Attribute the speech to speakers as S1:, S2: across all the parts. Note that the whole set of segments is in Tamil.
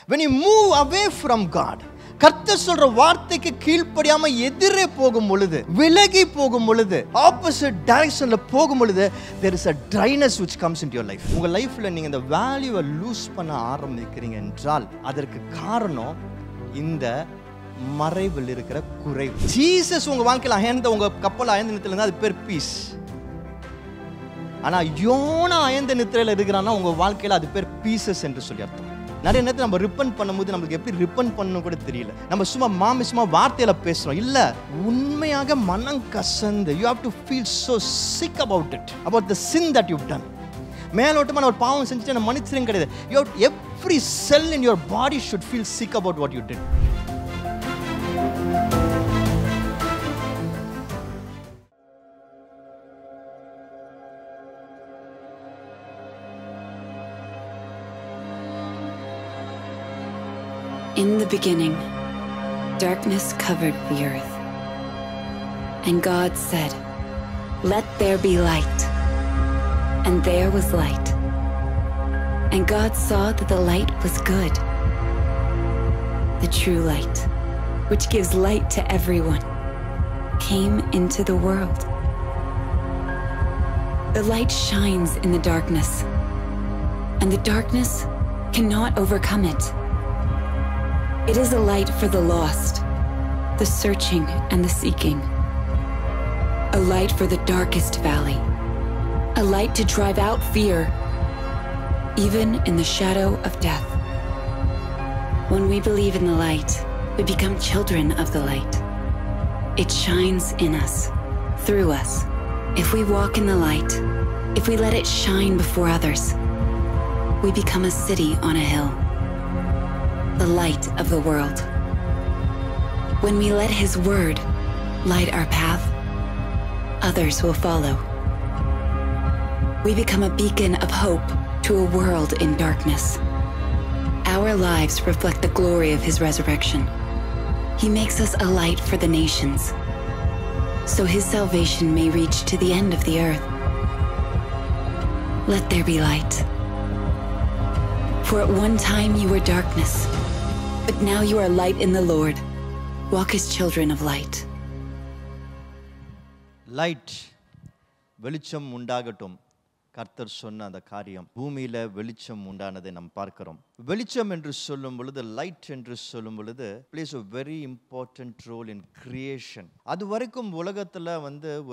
S1: when you move away from God, கர்த்தர் சொல்ற வார்த்தைக்கு கீழ்ப்படியாம எதிரே போகும் பொழுது, விலகி போகும் பொழுது, ஆப்போசிட் டைரக்ஷன்ல போகும் பொழுது, there is a dryness which comes into your life. உங்க லைஃப்ல நீங்க இந்த வேல்யூவை லூஸ் பண்ண ஆரம்பிக்கிறீங்க என்றால் அதற்கு காரணம் இந்த மறைவில் இருக்கிற குறைவு. ஜீசஸ் உங்க வாழ்க்கையில் அயர்ந்த, உங்க கப்பல் அயர்ந்த நித்தில இருந்தா அது பேர் பீஸ். ஆனா யோனா அயர்ந்த நித்திரையில இருக்கிறான்னா உங்க வாழ்க்கையில அது பேர் பீசஸ் என்று சொல்லி அர்த்தம். நிறைய நேரத்தில் நம்ம ரிப்பன் பண்ணும்போது நம்மளுக்கு எப்படி ரிப்பன் பண்ணணும் கூட தெரியல. நம்ம சும்மா மாமிசமா வார்த்தையில பேசுறோம். இல்ல, உண்மையாக மனம் கசந்து, you have to feel so sick about it, about the sin that you've done. மேலோட்டமான ஒரு பாவம் செஞ்சுட்டு நம்ம மன்னிச்சிரும் கிடையாது. You have, every cell in your body should feel sick about what you did.
S2: In the beginning, darkness covered the earth. And God said, "Let there be light." And there was light. And God saw that the light was good. The true light, which gives light to everyone, came into the world. The light shines in the darkness, and the darkness cannot overcome it. It is a light for the lost, the searching and the seeking. A light for the darkest valley. A light to drive out fear, even in the shadow of death. When we believe in the light, we become children of the light. It shines in us, through us. If we walk in the light, if we let it shine before others, we become a city on a hill. The light of the world. When we let His word light our path, others will follow. We become a beacon of hope to a world in darkness. Our lives reflect the glory of His resurrection. He makes us a light for the nations, so His salvation may reach to the end of the earth. Let there be light. For at one time you were darkness, but now you are light in the Lord. Walk as children of light.
S1: Light, வெளிச்சம் உண்டாகட்டும். கர்த்தர் சொன்ன அந்த காரியம், பூமியில வெளிச்சம் உண்டானதை நாம் பார்க்கிறோம். வெளிச்சம் என்று சொல்லும் பொழுது, லைட் என்று சொல்லும் பொழுது, plays a very important role in creation. அது வரைக்கும் உலகத்துல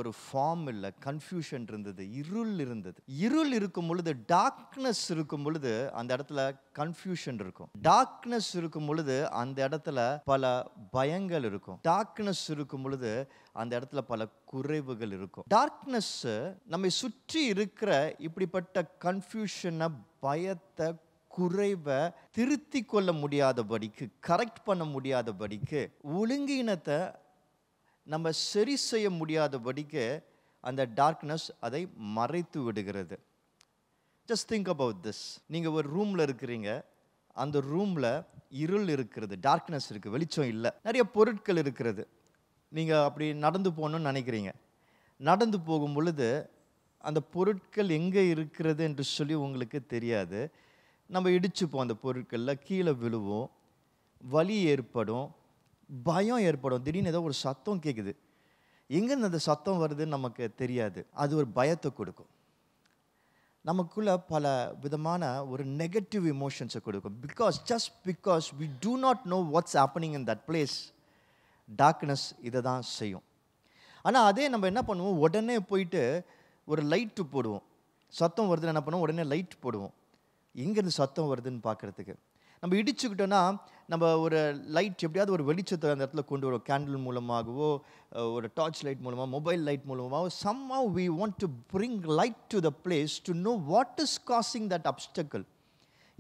S1: ஒரு ஃபார்ம் இல்ல, கன்ஃபியூஷன் இருந்தது, இருள் இருந்தது. இருள் இருக்கும் பொழுது, டார்க்னஸ் இருக்கும் பொழுது அந்த இடத்துல கன்ஃபியூஷன் இருக்கும். டார்க்னஸ் இருக்கும் பொழுது அந்த இடத்துல பல பயங்கள் இருக்கும். டார்க்னஸ் இருக்கும் பொழுது அந்த இடத்துல பல குறைவுகள் இருக்கும். டார்க்னஸ் நம்மை சுற்றி இருக்கிற இப்படிப்பட்ட கன்ஃபியூஷனை, பயத்தை, குறைவை திருத்தி கொள்ள முடியாதபடிக்கு, கரெக்ட் பண்ண முடியாதபடிக்கு, ஒழுங்கீனத்தை நம்ம சரி செய்ய முடியாதபடிக்கு அந்த டார்க்னஸ் அதை மறைத்து விடுகிறது. Just think about this. நீங்கள் ஒரு ரூமில் இருக்கிறீங்க, அந்த ரூமில் இருள் இருக்கிறது, டார்க்னஸ் இருக்குது, வெளிச்சம் இல்லை. நிறைய பொருட்கள் இருக்கிறது. நீங்கள் அப்படி நடந்து போகணுன்னு நினைக்கிறீங்க. நடந்து போகும் பொழுது அந்த பொருட்கள் எங்கே இருக்கிறது என்று சொல்லி உங்களுக்கு தெரியாது. நம்ம இடிச்சுப்போம், அந்த பொருட்களில் கீழே விழுவோம், வலி ஏற்படும், பயம் ஏற்படும். திடீர்னு ஏதோ ஒரு சத்தம் கேட்குது, எங்கேருந்து அந்த சத்தம் வருதுன்னு நமக்கு தெரியாது. அது ஒரு பயத்தை கொடுக்கும். நமக்குள்ள பல விதமான ஒரு நெகட்டிவ் இமோஷன்ஸை கொடுக்கும். Just because we do not know what's happening in that place. Darkness இதை தான் செய்யும். ஆனால் அதே நம்ம என்ன பண்ணுவோம், உடனே போயிட்டு ஒரு லைட்டு போடுவோம். சத்தம் வருதுன்னு என்ன பண்ணுவோம், உடனே லைட் போடுவோம், எங்கேருந்து சத்தம் வருதுன்னு பார்க்குறதுக்கு. நம்ம இடிச்சுக்கிட்டோன்னா நம்ம ஒரு லைட் எப்படியாவது ஒரு வெளிச்சத்தை அந்த இடத்துல கொண்டு வரும். கேண்டில் மூலமாகவோ, ஒரு டார்ச் லைட் மூலமாக, மொபைல் லைட் மூலமாகவோ, somehow we want to bring light to the place to know what is causing that obstacle.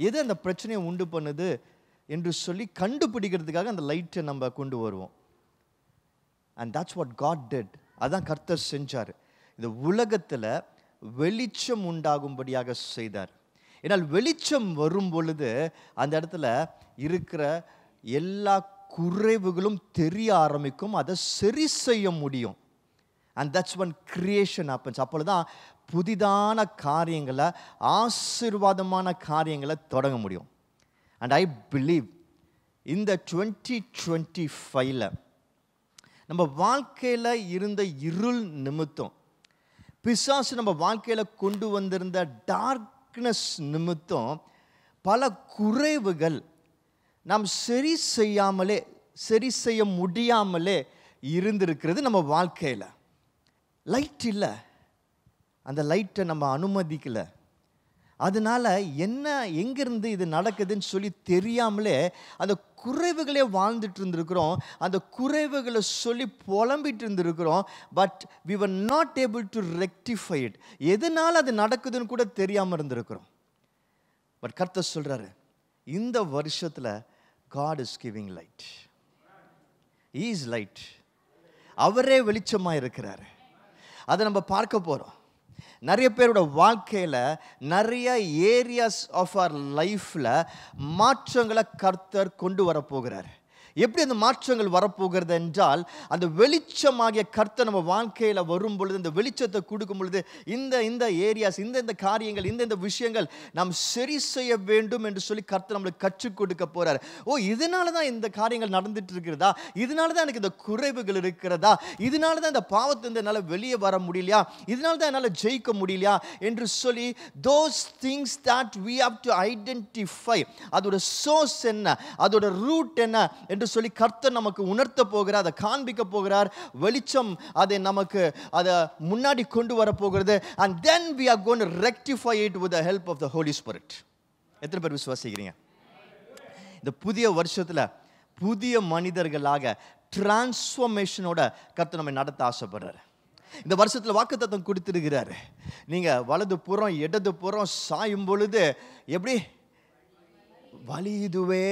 S1: எது அந்த பிரச்சனையை உண்டு பண்ணுது என்று சொல்லி கண்டுபிடிக்கிறதுக்காக அந்த லைட்டை நம்ம கொண்டு வருவோம். And that's what God did. அதான் கர்த்தர் செஞ்சார். இந்த உலகத்தில் வெளிச்சம் உண்டாகும்படியாக செய்தார். ஏன்னால் வெளிச்சம் வரும் பொழுது அந்த இடத்துல இருக்கிற எல்லா குறைவுகளும் தெரிய ஆரம்பிக்கும், அதை சரி செய்ய முடியும். And that's when creation happens. அப்பொழுதுதான் புதிதான காரியங்களை, ஆசீர்வாதமான காரியங்களை தொடங்க முடியும். அண்ட் ஐ பிலீவ் இந்த 2025ல் நம்ம வாழ்க்கையில் இருந்த இருள் நிமித்தம், பிசாசு நம்ம வாழ்க்கையில் கொண்டு வந்திருந்த டார்க்னஸ் நிமித்தம் பல குறைவுகள் நாம் சரி செய்ய முடியாமலே இருந்திருக்கிறது நம்ம வாழ்க்கையில். லைட் இல்லை, அந்த லைட்டை நம்ம அனுமதிக்கலை. அதனால என்ன எங்கிருந்து இது நடக்குதுன்னு சொல்லி தெரியாமலே அந்த குறைவுகளே வாழ்ந்துட்டு இருந்திருக்கிறோம். அந்த குறைவுகளை சொல்லி புலம்பிட்டு இருந்திருக்கிறோம். But we were not able to rectify it. எதனால் அது நடக்குதுன்னு கூட தெரியாமல் இருந்திருக்கிறோம். பட் கர்த்தர் சொல்றாரு, இந்த வருஷத்தில் God is giving light. He is light. அவரே வெளிச்சமாக இருக்கிறாரு. அதை நம்ம பார்க்க போகிறோம். நிறைய பேரோட வாழ்க்கையில் நிறைய ஏரியாஸ் ஆஃப் அவர் லைஃப்பில் மாற்றங்களை கர்த்தர் கொண்டு வரப்போகிறார். எப்படி அந்த மாற்றங்கள் வரப்போகிறது என்றால், அந்த வெளிச்சமாகிய கர்த்தர் நம்ம வாழ்க்கையில் வரும் பொழுது, இந்த வெளிச்சத்தை கொடுக்கும் பொழுது, இந்த ஏரியாஸ், இந்த காரியங்கள், இந்த விஷயங்கள் நாம் சரி செய்ய வேண்டும் என்று சொல்லி கர்த்தர் நம்மளுக்கு கற்றுக் கொடுக்க போறார். ஓ, இதனால தான் இந்த காரியங்கள் நடந்துட்டு இருக்கிறதா, இதனால தான் எனக்கு இந்த குறைவுகள் இருக்கிறதா, இதனால தான் இந்த பாவத்திலிருந்து என்னால் வெளியே வர முடியலையா, இதனால தான் என்னால் ஜெயிக்க முடியலையா என்று சொல்லி those things that we have to identify, அதோட சோர்ஸ் என்ன, அதோட ரூட் என்ன என்று சொல்லி கர்த்தர் நமக்கு உணர்த்த போகிறார், அதை காண்பிக்க போகிறார். வெளிச்சம் அதை நமக்கு அதை முன்னாடி கொண்டு வர போகிறது. and then we are going to rectify it with the help of the Holy Spirit. எத்தனை பேர் விசுவாசிக்கிறீங்க? இந்த புதிய வருஷத்துல புதிய மனிதர்களாக டிரான்ஸ்ஃபர்மேஷனோட கர்த்தர் நம்மை நடத்த ஆசைப்படுறாரு. இந்த வருஷத்துல வாக்குத்தத்தம் கொடுத்திருக்கிறாரு. நீங்க வலது புறம் இடது புறம் சாயும் பொழுது எப்படி வலி இதுவே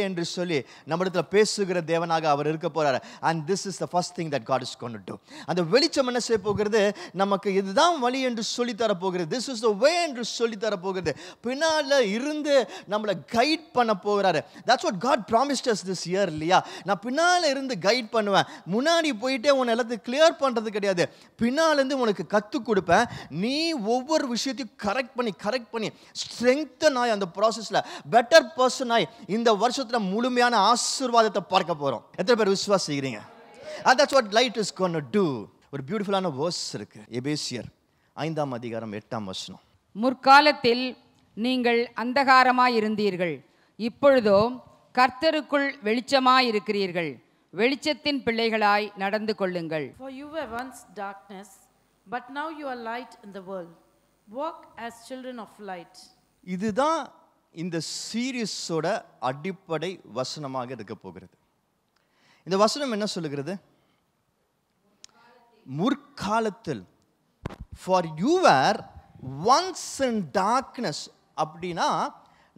S1: என்று சொல்லி நம்மிடத்தில் பேசுகிற தேவனாக அவர் இருக்க போறாரு. and this is the first thing that God is going to do. அந்த வெளிச்சம் என்ன செய்ய போகிறது, நமக்கு இதுதான் வழி என்று சொல்லி தர போகிறது. this is the way என்று சொல்லி தர போகிறது. பின்னால இருந்து நம்மளை கைட் பண்ண போகிறாரு. that's what God promised us this year இல்லையா? நான் பின்னால இருந்து கைட் பண்ணுவேன், முன்னாடி போயிட்டே உன்னை எல்லாத்தையும் கிளியர் பண்றது கிடையாது. பின்னால இருந்து உனக்கு கற்றுக் கொடுப்பேன். நீ ஒவ்வொரு விஷயத்தையும் கரெக்ட் பண்ணி ஸ்ட்ரெங்தன் ஆகி அந்த ப்ராசஸ்ல பெட்டர் பர்சனாய் இந்த வருஷத்துல முழுமையான ஆசீர்வாதத்தை பார்க்க போறோம். எத்தனை பேர் விசுவாசிக்கிறீங்க? and that's what light is going to do. ஒரு பியூட்டிஃபுல்லான வேர்ஸ் இருக்கு, எபேசியர் 5ஆம் அதிகாரம் 8ஆம் வசனம்.
S3: முற்காலத்தில் நீங்கள் அந்தகாரமாய் இருந்தீர்கள், இப்பொழுதோ கர்த்தருக்குள் வெளிச்சமாய் இருக்கிறீர்கள். வெளிச்சத்தின் பிள்ளைகளாய் நடந்து கொள்ளுங்கள்.
S4: For you were once darkness, but now you are light in the world. Walk as children of light.
S1: இதுதான் இந்த சீரிஸோட அடிப்படை வசனமாக இருக்க போகிறது. இந்த வசனம் என்ன சொல்லுகிறது? முற்காலத்தில் for you were once in darkness. அப்படின்னா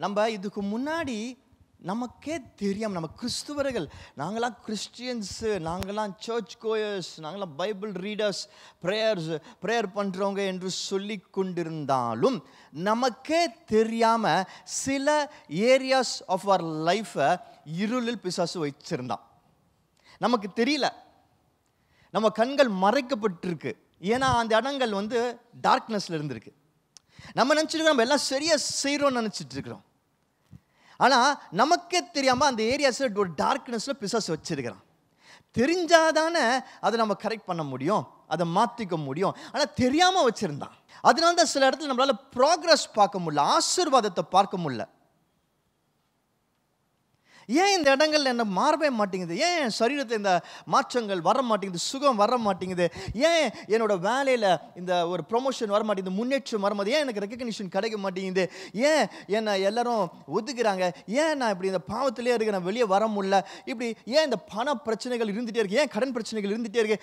S1: நம்ம இதுக்கு முன்னாடி நமக்கே தெரியாமல், நம்ம கிறிஸ்துவர்கள், நாங்களாம் கிறிஸ்டியன்ஸு, நாங்களாம் சர்ச் கோயர்ஸ், நாங்களாம் பைபிள் ரீடர்ஸ், ப்ரேயர் பண்ணுறவங்க என்று சொல்லி கொண்டிருந்தாலும் நமக்கே தெரியாமல் சில ஏரியாஸ் ஆஃப் அவர் லைஃப்பை இருளில் பிசாசு வச்சிருந்தான். நமக்கு தெரியல, நம்ம கண்கள் மறைக்கப்பட்டிருக்கு. ஏன்னா அந்த இடங்கள் டார்க்னஸில் இருந்திருக்கு. நம்ம நினச்சிருக்கோம் நம்ம எல்லாம் சரியாக செய்கிறோம்னு நினச்சிட்டு இருக்கிறோம். ஆனால் நமக்கே தெரியாமல் அந்த ஏரியாஸில் ஒரு டார்க்னஸில் பிசாசு வச்சிருக்கிறான். தெரிஞ்சாதானே அதை நம்ம கரெக்ட் பண்ண முடியும், அதை மாற்றிக்க முடியும். ஆனால் தெரியாமல் வச்சுருந்தான். அதனால தான் சில இடத்துல நம்மளால் ப்ராக்ரஸ் பார்க்க முடியல, ஆசீர்வாதத்தை பார்க்க முடியல. ஏன் இந்த இடங்கள்ல என்ன மாறவே மாட்டேங்குது? ஏன் என் சரீரத்தில் இந்த மாற்றங்கள் வர மாட்டேங்குது, சுகம் வர மாட்டேங்குது? ஏன் என்னோட வேலையில் இந்த ஒரு ப்ரொமோஷன் வர மாட்டேங்குது, முன்னேற்றம் வர மாட்டேங்குது? ஏன் எனக்கு ரெக்கக்னிஷன் கிடைக்க மாட்டேங்குது? ஏன் என்னை எல்லாரும் ஒதுக்குறாங்க? ஏன் நான் இப்படி இந்த பாவத்திலே இருக்க நான் வெளியே வர முடியல? இப்படி ஏன் இந்த பண பிரச்சனைகள் இருந்துகிட்டே இருக்கு? ஏன் கடன் பிரச்சனைகள் இருந்துகிட்டே இருக்கு?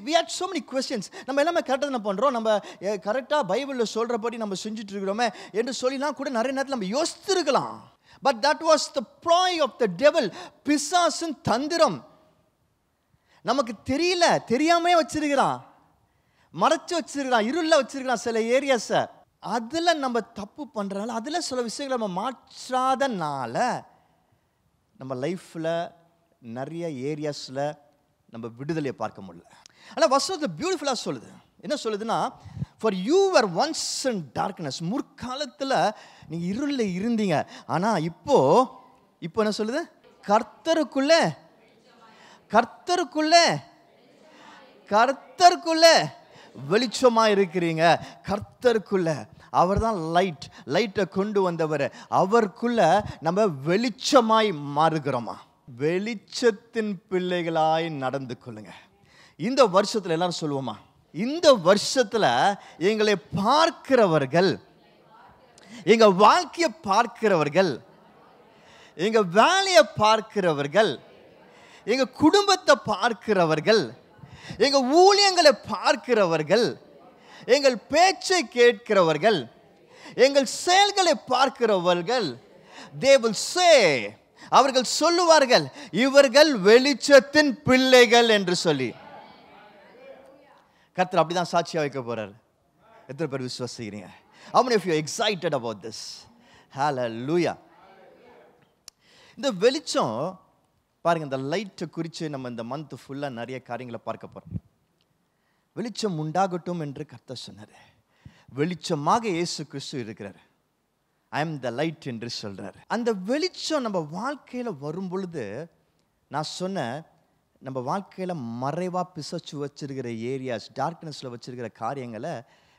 S1: we had so many questions. நம்ம எல்லாமே கரெக்டாக என்ன பண்ணுறோம், நம்ம கரெக்டாக பைபிளில் சொல்கிறபடி நம்ம செஞ்சுட்டு இருக்கிறோமே என்று சொல்லிலாம் கூட நிறைய நேரத்தில் நம்ம யோசித்திருக்கலாம். But that was the ploy of the devil. பிசாசின் தந்திரம். நமக்கு தெரியல, தெரியாமே வச்சிருக்கிறான், மறைச்சு வச்சிருக்கிறான், இருள வச்சிருக்கிறான் சில ஏரியாஸை. அதில் நம்ம தப்பு பண்ணுறதுனால, அதில் சில விஷயங்களை நம்ம மாற்றாதனால நம்ம லைஃப்பில் நிறைய ஏரியாஸில் நம்ம விடுதலையை பார்க்க முடியல. ஆனால் வசனத்தை பியூட்டிஃபுல்லாக சொல்லுது. என்ன சொல்லுதுன்னா, for you were once in darkness. முற்காலத்தில் நீங்கள் இருளில் இருந்தீங்க, ஆனால் இப்போ இப்போ என்ன சொல்லுது? கர்த்தருக்குள்ள வெளிச்சமா இருக்கிறீங்க. கர்த்தருக்குள்ள. அவர் தான் லைட்டை கொண்டு வந்தவர். அவருக்குள்ள நம்ம வெளிச்சமாய் மாறுகிறோமா? வெளிச்சத்தின் பிள்ளைகளாய் நடந்து கொள்ளுங்க. இந்த வருஷத்துல எல்லாரும் சொல்லுவோமா, இந்த வருஷத்துல எங்களை பார்க்கிறவர்கள், எங்க வாழ்க்கையை பார்க்கிறவர்கள், எங்க வேலையை பார்க்கிறவர்கள், எங்க குடும்பத்தை பார்க்கிறவர்கள், எங்க ஊழியங்களை பார்க்கிறவர்கள், எங்கள் பேச்சை கேட்கிறவர்கள், எங்கள் செயல்களை பார்க்கிறவர்கள், they will say, அவர்கள் சொல்லுவார்கள், இவர்கள் வெளிச்சத்தின் பிள்ளைகள் என்று சொல்லி. கர்த்தர் அப்படிதான் சாட்சியா வைக்க போறார். எத்தனை பேர் விசுவாசிக்கிறீங்க? How many of you are excited about this? Hallelujah. இந்த வெளிச்சம் பாருங்க, இந்த லைட்டை குறித்து நம்ம இந்த மந்த் ஃபுல்லாக நிறைய காரியங்களை பார்க்க போகிறோம். வெளிச்சம் உண்டாகட்டும் என்று கர்த்தர் சொன்னார். வெளிச்சமாக இயேசு கிறிஸ்து இருக்கிறார். ஐ எம் த லைட் என்று சொல்கிறார். அந்த வெளிச்சம் நம்ம வாழ்க்கையில் வரும் பொழுது, நான் சொன்னேன், நம்ம வாழ்க்கையில் மறைவாக பிசச்சு வச்சிருக்கிற ஏரியாஸ், டார்க்னஸில் வச்சிருக்கிற காரியங்களை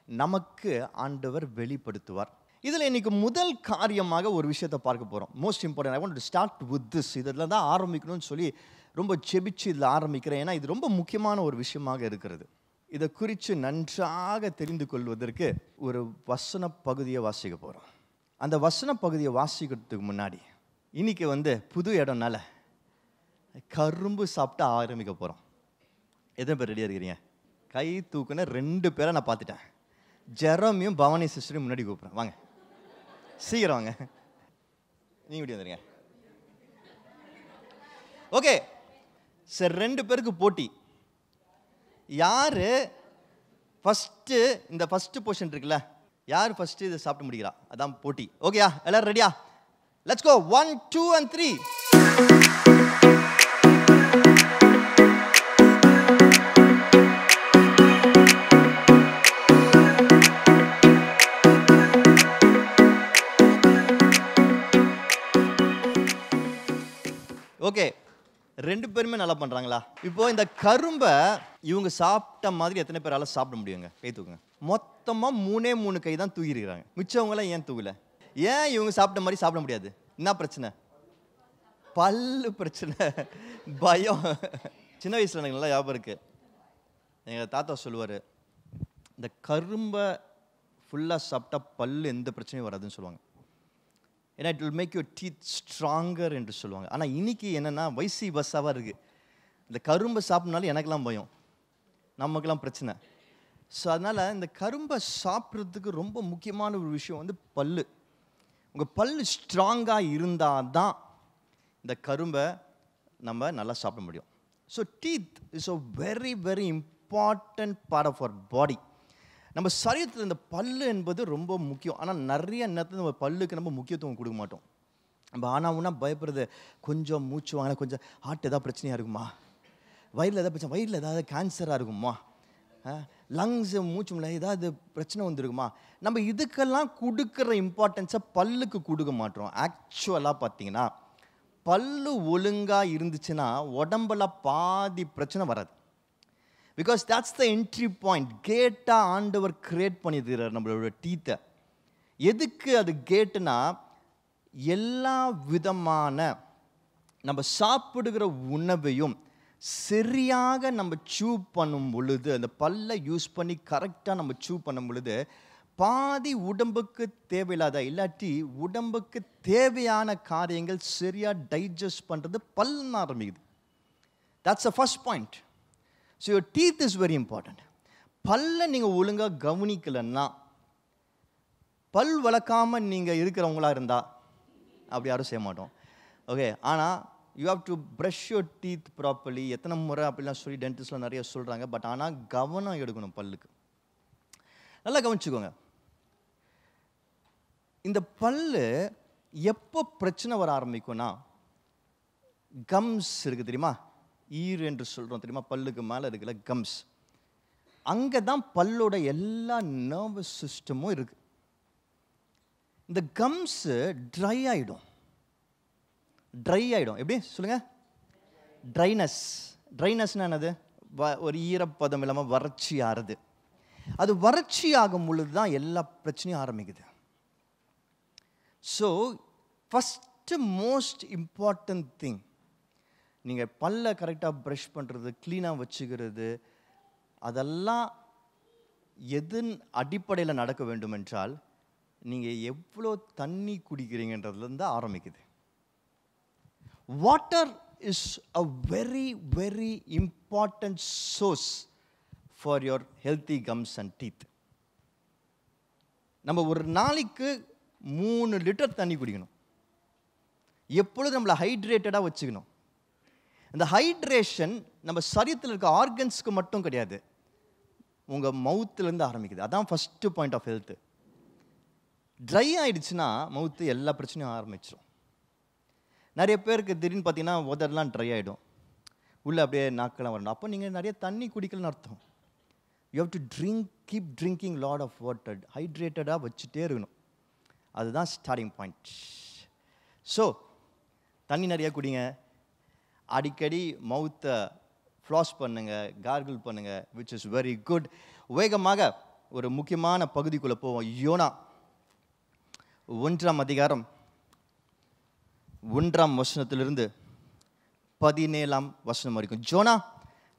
S1: நமக்கு ஆண்டவர் வெளிப்படுத்துவார். இதில் இன்னைக்கு முதல் காரியமாக ஒரு விஷயத்தை பார்க்க போகிறோம். Most important, I want to start with this. இதில் தான் ஆரம்பிக்கணும்னு சொல்லி ரொம்ப செபிச்சு இதில் ஆரம்பிக்கிறேன். ஏன்னா இது ரொம்ப முக்கியமான ஒரு விஷயமாக இருக்கிறது. இதை குறித்து நன்றாக தெரிந்து கொள்வதற்கு ஒரு வசன பகுதியை வாசிக்க போகிறோம். அந்த வசன பகுதியை வாசிக்கிறதுக்கு முன்னாடி, இன்னைக்கு புது இடம்னால கரும்பு சாப்பிட்டு ஆரம்பிக்க போகிறோம். எத்தனை பேர் ரெடியாக இருக்கிறீங்க? கை தூக்குன 2 பேரை நான் பார்த்துட்டேன். ஜெரமியும் பவானி சிஸ்டரையும் முன்னாடி கூப்பிட்றேன். வாங்க, சீக்கிரம் வாங்க. நீங்க இப்படி வந்துருங்க. ஓகே சார், 2 பேருக்கு போட்டி. யாரு ஃபர்ஸ்ட் இந்த ஃபர்ஸ்ட் போர்ஷன் இருக்குல்ல, யார் ஃபர்ஸ்ட் இதை சாப்பிட்டு முடிக்கிறா, அதான் போட்டி. ஓகேயா? எல்லாரும் ரெடியா? Let's go. 1 2 and 3. ஓகே, 2 பேருமே நல்லா பண்றாங்களா? இப்போ இந்த கரும்பை இவங்க சாப்பிட்ட மாதிரி எத்தனை பேரால சாப்பிட முடியுங்க? கை தூக்குங்க. மொத்தமா 3 கை தான் தூக்கிருக்கிறாங்க. மிச்சவங்களாம் ஏன் தூக்கல? ஏன் இவங்க சாப்பிட்ட மாதிரி சாப்பிட முடியாது? என்ன பிரச்சனை? பல்லு பிரச்சனை, பயம். சின்ன வயசுல எனக்கு நல்லா ஞாபகம் இருக்கு. எங்க தாத்தா சொல்லுவாரு, இந்த கரும்பை ஃபுல்லா சாப்பிட்டா பல்லு எந்த பிரச்சனையும் வராதுன்னு சொல்லுவாங்க. ஏன்னா it will make your teeth stronger என்று சொல்லுவாங்க. ஆனால் இன்னைக்கு என்னென்னா வயசு பஸ்ஸாவாக இருக்குது. இந்த கரும்பை சாப்பிட்னாலும் எனக்கெல்லாம் பயம், நமக்கெல்லாம் பிரச்சனை. ஸோ அதனால் இந்த கரும்பை சாப்பிட்றதுக்கு ரொம்ப முக்கியமான ஒரு விஷயம் பல்லு. உங்கள் பல்லு ஸ்ட்ராங்காக இருந்தால் தான் இந்த கரும்பை நம்ம நல்லா சாப்பிட முடியும். So teeth is a very very important part of our body. நம்ம சரீரத்தில் இந்த பல்லு என்பது ரொம்ப முக்கியம். ஆனால் நிறைய நேரத்தில் நம்ம பல்லுக்கு நம்ம முக்கியத்துவம் கொடுக்க மாட்டோம். நம்ம ஆனால் ஒன்றா பயப்படுறது, கொஞ்சம் மூச்சு வாங்கினா கொஞ்சம் ஹார்ட் ஏதாவது பிரச்சனையாக இருக்குமா, வயிறில் ஏதாவது பிரச்சனை, வயிறில் ஏதாவது கேன்சராக இருக்குமா, லங்ஸ் மூச்சு முடியல ஏதாவது பிரச்சனை வந்துருக்குமா, நம்ம இதுக்கெல்லாம் கொடுக்குற இம்பார்ட்டன்ஸை பல்லுக்கு கொடுக்க மாட்டோம். ஆக்சுவலாக பார்த்தீங்கன்னா பல்லு ஒழுங்காக இருந்துச்சுன்னா உடம்புல பாதி பிரச்சனை வராது. Because that's the entry point. கேட்டாக ஆண்டவர் கிரியேட் பண்ணியிருக்கிறார் நம்மளோட டீத்தை. எதுக்கு அது கேட்டுனா, எல்லா விதமான நம்ம சாப்பிடுகிற உணவையும் சரியாக நம்ம சூ பண்ணும் பொழுது, அந்த பல்லை யூஸ் பண்ணி கரெக்டாக நம்ம சூ பண்ணும் பொழுது, பாதி உடம்புக்கு தேவையில்லாத இல்லாட்டி உடம்புக்கு தேவையான காரியங்கள் சரியாக டைஜஸ்ட் பண்ணுறது பல்லுன்னு ஆரம்பிக்குது. That's a first point. So your teeth is very important. பல்லை நீங்கள் ஒழுங்காக கவனிக்கலைன்னா, பல் வளர்க்காமல் நீங்கள் இருக்கிறவங்களா இருந்தால் அப்படி யாரும் செய்ய மாட்டோம். ஓகே, ஆனால் you have to brush your teeth properly. எத்தனை முறை அப்படிலாம் சொல்லி டென்டிஸ்ட்லாம் நிறைய சொல்கிறாங்க. பட் ஆனால் கவனம் எடுக்கணும் பல்லுக்கு. நல்லா கவனிச்சுக்கோங்க. இந்த பல்லு எப்போ பிரச்சனை வர ஆரம்பிக்கும்னா, கம்ஸ் இருக்குது தெரியுமா, ஈர் என்று சொல்கிறோம் தெரியுமா, பல்லுக்கு மேலே இருக்குல்ல கம்ஸ், அங்கே தான் பல்லோட எல்லா நர்வஸ் சிஸ்டமும் இருக்குது. இந்த கம்ஸு ட்ரை ஆகிடும். ட்ரை ஆகிடும். எப்படி சொல்லுங்கள்? ட்ரைனஸ்னால் என்னது? ஒரு ஈரப்பதம் இல்லாமல் வறட்சி ஆறுது. அது வறட்சி ஆகும் பொழுது தான் எல்லா பிரச்சனையும் ஆரம்பிக்குது. So first most important thing, நீங்கள் பல்ல கரெக்டாக ப்ரஷ் பண்ணுறது, க்ளீனாக வச்சுக்கிறது, அதெல்லாம் எதன் அடிப்படையில் நடக்க வேண்டும் என்றால் நீங்கள் எவ்வளோ தண்ணி குடிக்கிறீங்கன்றதுலேருந்து ஆரம்பிக்குது. Water is a very very important source for your healthy comes and teeth. நம்ம ஒரு நாளைக்கு 3 லிட்டர் தண்ணி குடிக்கணும். எப்பொழுதும் நம்மளை ஹைட்ரேட்டடாக வச்சுக்கணும். இந்த ஹைட்ரேஷன் நம்ம சரீரத்தில் இருக்க ஆர்கன்ஸ்க்கு மட்டும் கிடையாது, உங்கள் மவுத்துலேருந்து ஆரம்பிக்குது. அதான் first point of health. Dry ஆகிடுச்சுன்னா மவுத்து எல்லா பிரச்சனையும் ஆரம்பிச்சிடும். நிறைய பேருக்கு திடீர்னு பார்த்தீங்கன்னா உதடெல்லாம் ட்ரை ஆகிடும், உள்ளே அப்படியே நாக்கெல்லாம் வரணும். அப்போ நீங்கள் நிறைய தண்ணி குடிக்கலன்னு அர்த்தம். You have to keep drinking lot of water. ஹைட்ரேட்டடாக வச்சுட்டே இருக்கணும். அதுதான் ஸ்டார்டிங் பாயிண்ட். ஸோ தண்ணி நிறையா குடிங்க, அடிக்கடி மவுத்தை ஃப்ளாஸ் பண்ணுங்கள், கார்கிள் பண்ணுங்கள், விச் இஸ் வெரி குட். வேகமாக ஒரு முக்கியமான பகுதிக்குள்ளே போவோம். யோனா 1ஆம் அதிகாரம் 1ஆம் வசனத்திலிருந்து 17ஆம் வசனம் வரைக்கும். ஜோனா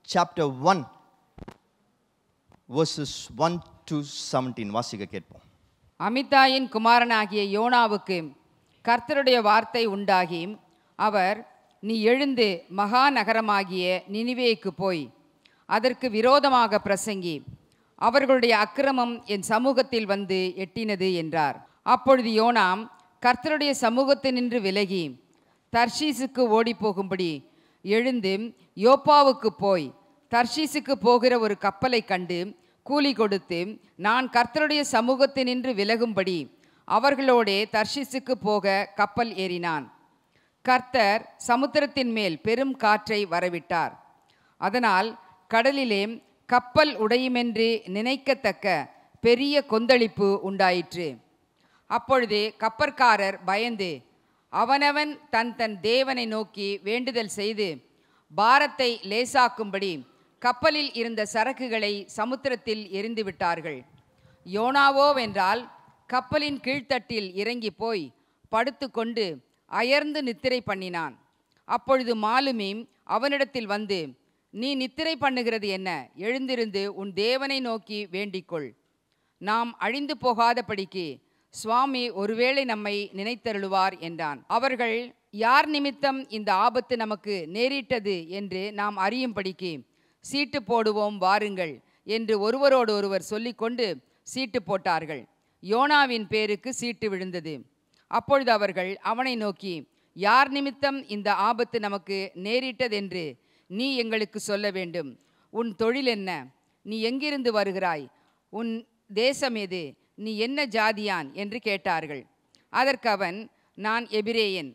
S1: சாப்டர் 1 verses 1 to 17 வாசிக்க கேட்போம்.
S3: அமித்தாயின் குமாரனாகிய யோனாவுக்கு கர்த்தருடைய வார்த்தை உண்டாகி, அவர், நீ எழுந்து மகா நகரமாகிய நினிவேக்கு போய் அதற்கு விரோதமாக பிரசங்கி, அவர்களுடைய அக்கிரமம் என் சமூகத்தில் வந்து எட்டினது என்றார். அப்பொழுது யோனாம் கர்த்தருடைய சமூகத்தினின்று விலகி தர்ஷீசுக்கு ஓடிப்போகும்படி எழுந்து யோப்பாவுக்கு போய் தர்ஷீசுக்கு போகிற ஒரு கப்பலை கண்டு கூலி கொடுத்து, நான் கர்த்தருடைய சமூகத்தினின்று விலகும்படி அவர்களோடே தர்ஷீசுக்கு போக கப்பல் ஏறினான். கர்த்தர் சமுத்திரத்தின் மேல் பெரும் காற்றை வரவிட்டார். அதனால் கடலிலே கப்பல் உடையுமென்று நினைக்கத்தக்க பெரிய கொந்தளிப்பு உண்டாயிற்று. அப்பொழுது கப்பற்காரர் பயந்து அவனவன் தன் தேவனை நோக்கி வேண்டுதல் செய்து பாரத்தை லேசாக்கும்படி கப்பலில் இருந்த சரக்குகளை சமுத்திரத்தில் எறிந்து விட்டார்கள். யோனாவோவென்றால் கப்பலின் கீழ்த்தட்டில் இறங்கி போய் படுத்து கொண்டு அயர்ந்து நித்திரை பண்ணினான். அப்பொழுது மாலுமி அவனிடத்தில் வந்து, நீ நித்திரை பண்ணுகிறது என்ன? எழுந்திருந்து உன் தேவனை நோக்கி வேண்டிக்கொள், நாம் அழிந்து போகாதபடிக்கு சுவாமி ஒருவேளை நம்மை நினைத்தருளுவார் என்றான். அவர்கள், யார் நிமித்தம் இந்த ஆபத்து நமக்கு நேரிட்டது என்று நாம் அறியும்படிக்கு சீட்டு போடுவோம் வாருங்கள் என்று ஒருவரோடு ஒருவர் சொல்லிக்கொண்டு சீட்டு போட்டார்கள். யோனாவின் பேருக்கு சீட்டு விழுந்தது. அப்பொழுது அவர்கள் அவனை நோக்கி, யார் நிமித்தம் இந்த ஆபத்து நமக்கு நேரிட்டதென்று நீ எங்களுக்கு சொல்ல வேண்டும். உன் தொழில் என்ன? நீ எங்கிருந்து வருகிறாய்? உன் தேசம் எது? நீ என்ன ஜாதியான் என்று கேட்டார்கள். அதற்கு அவன், நான் எபிரேயன்,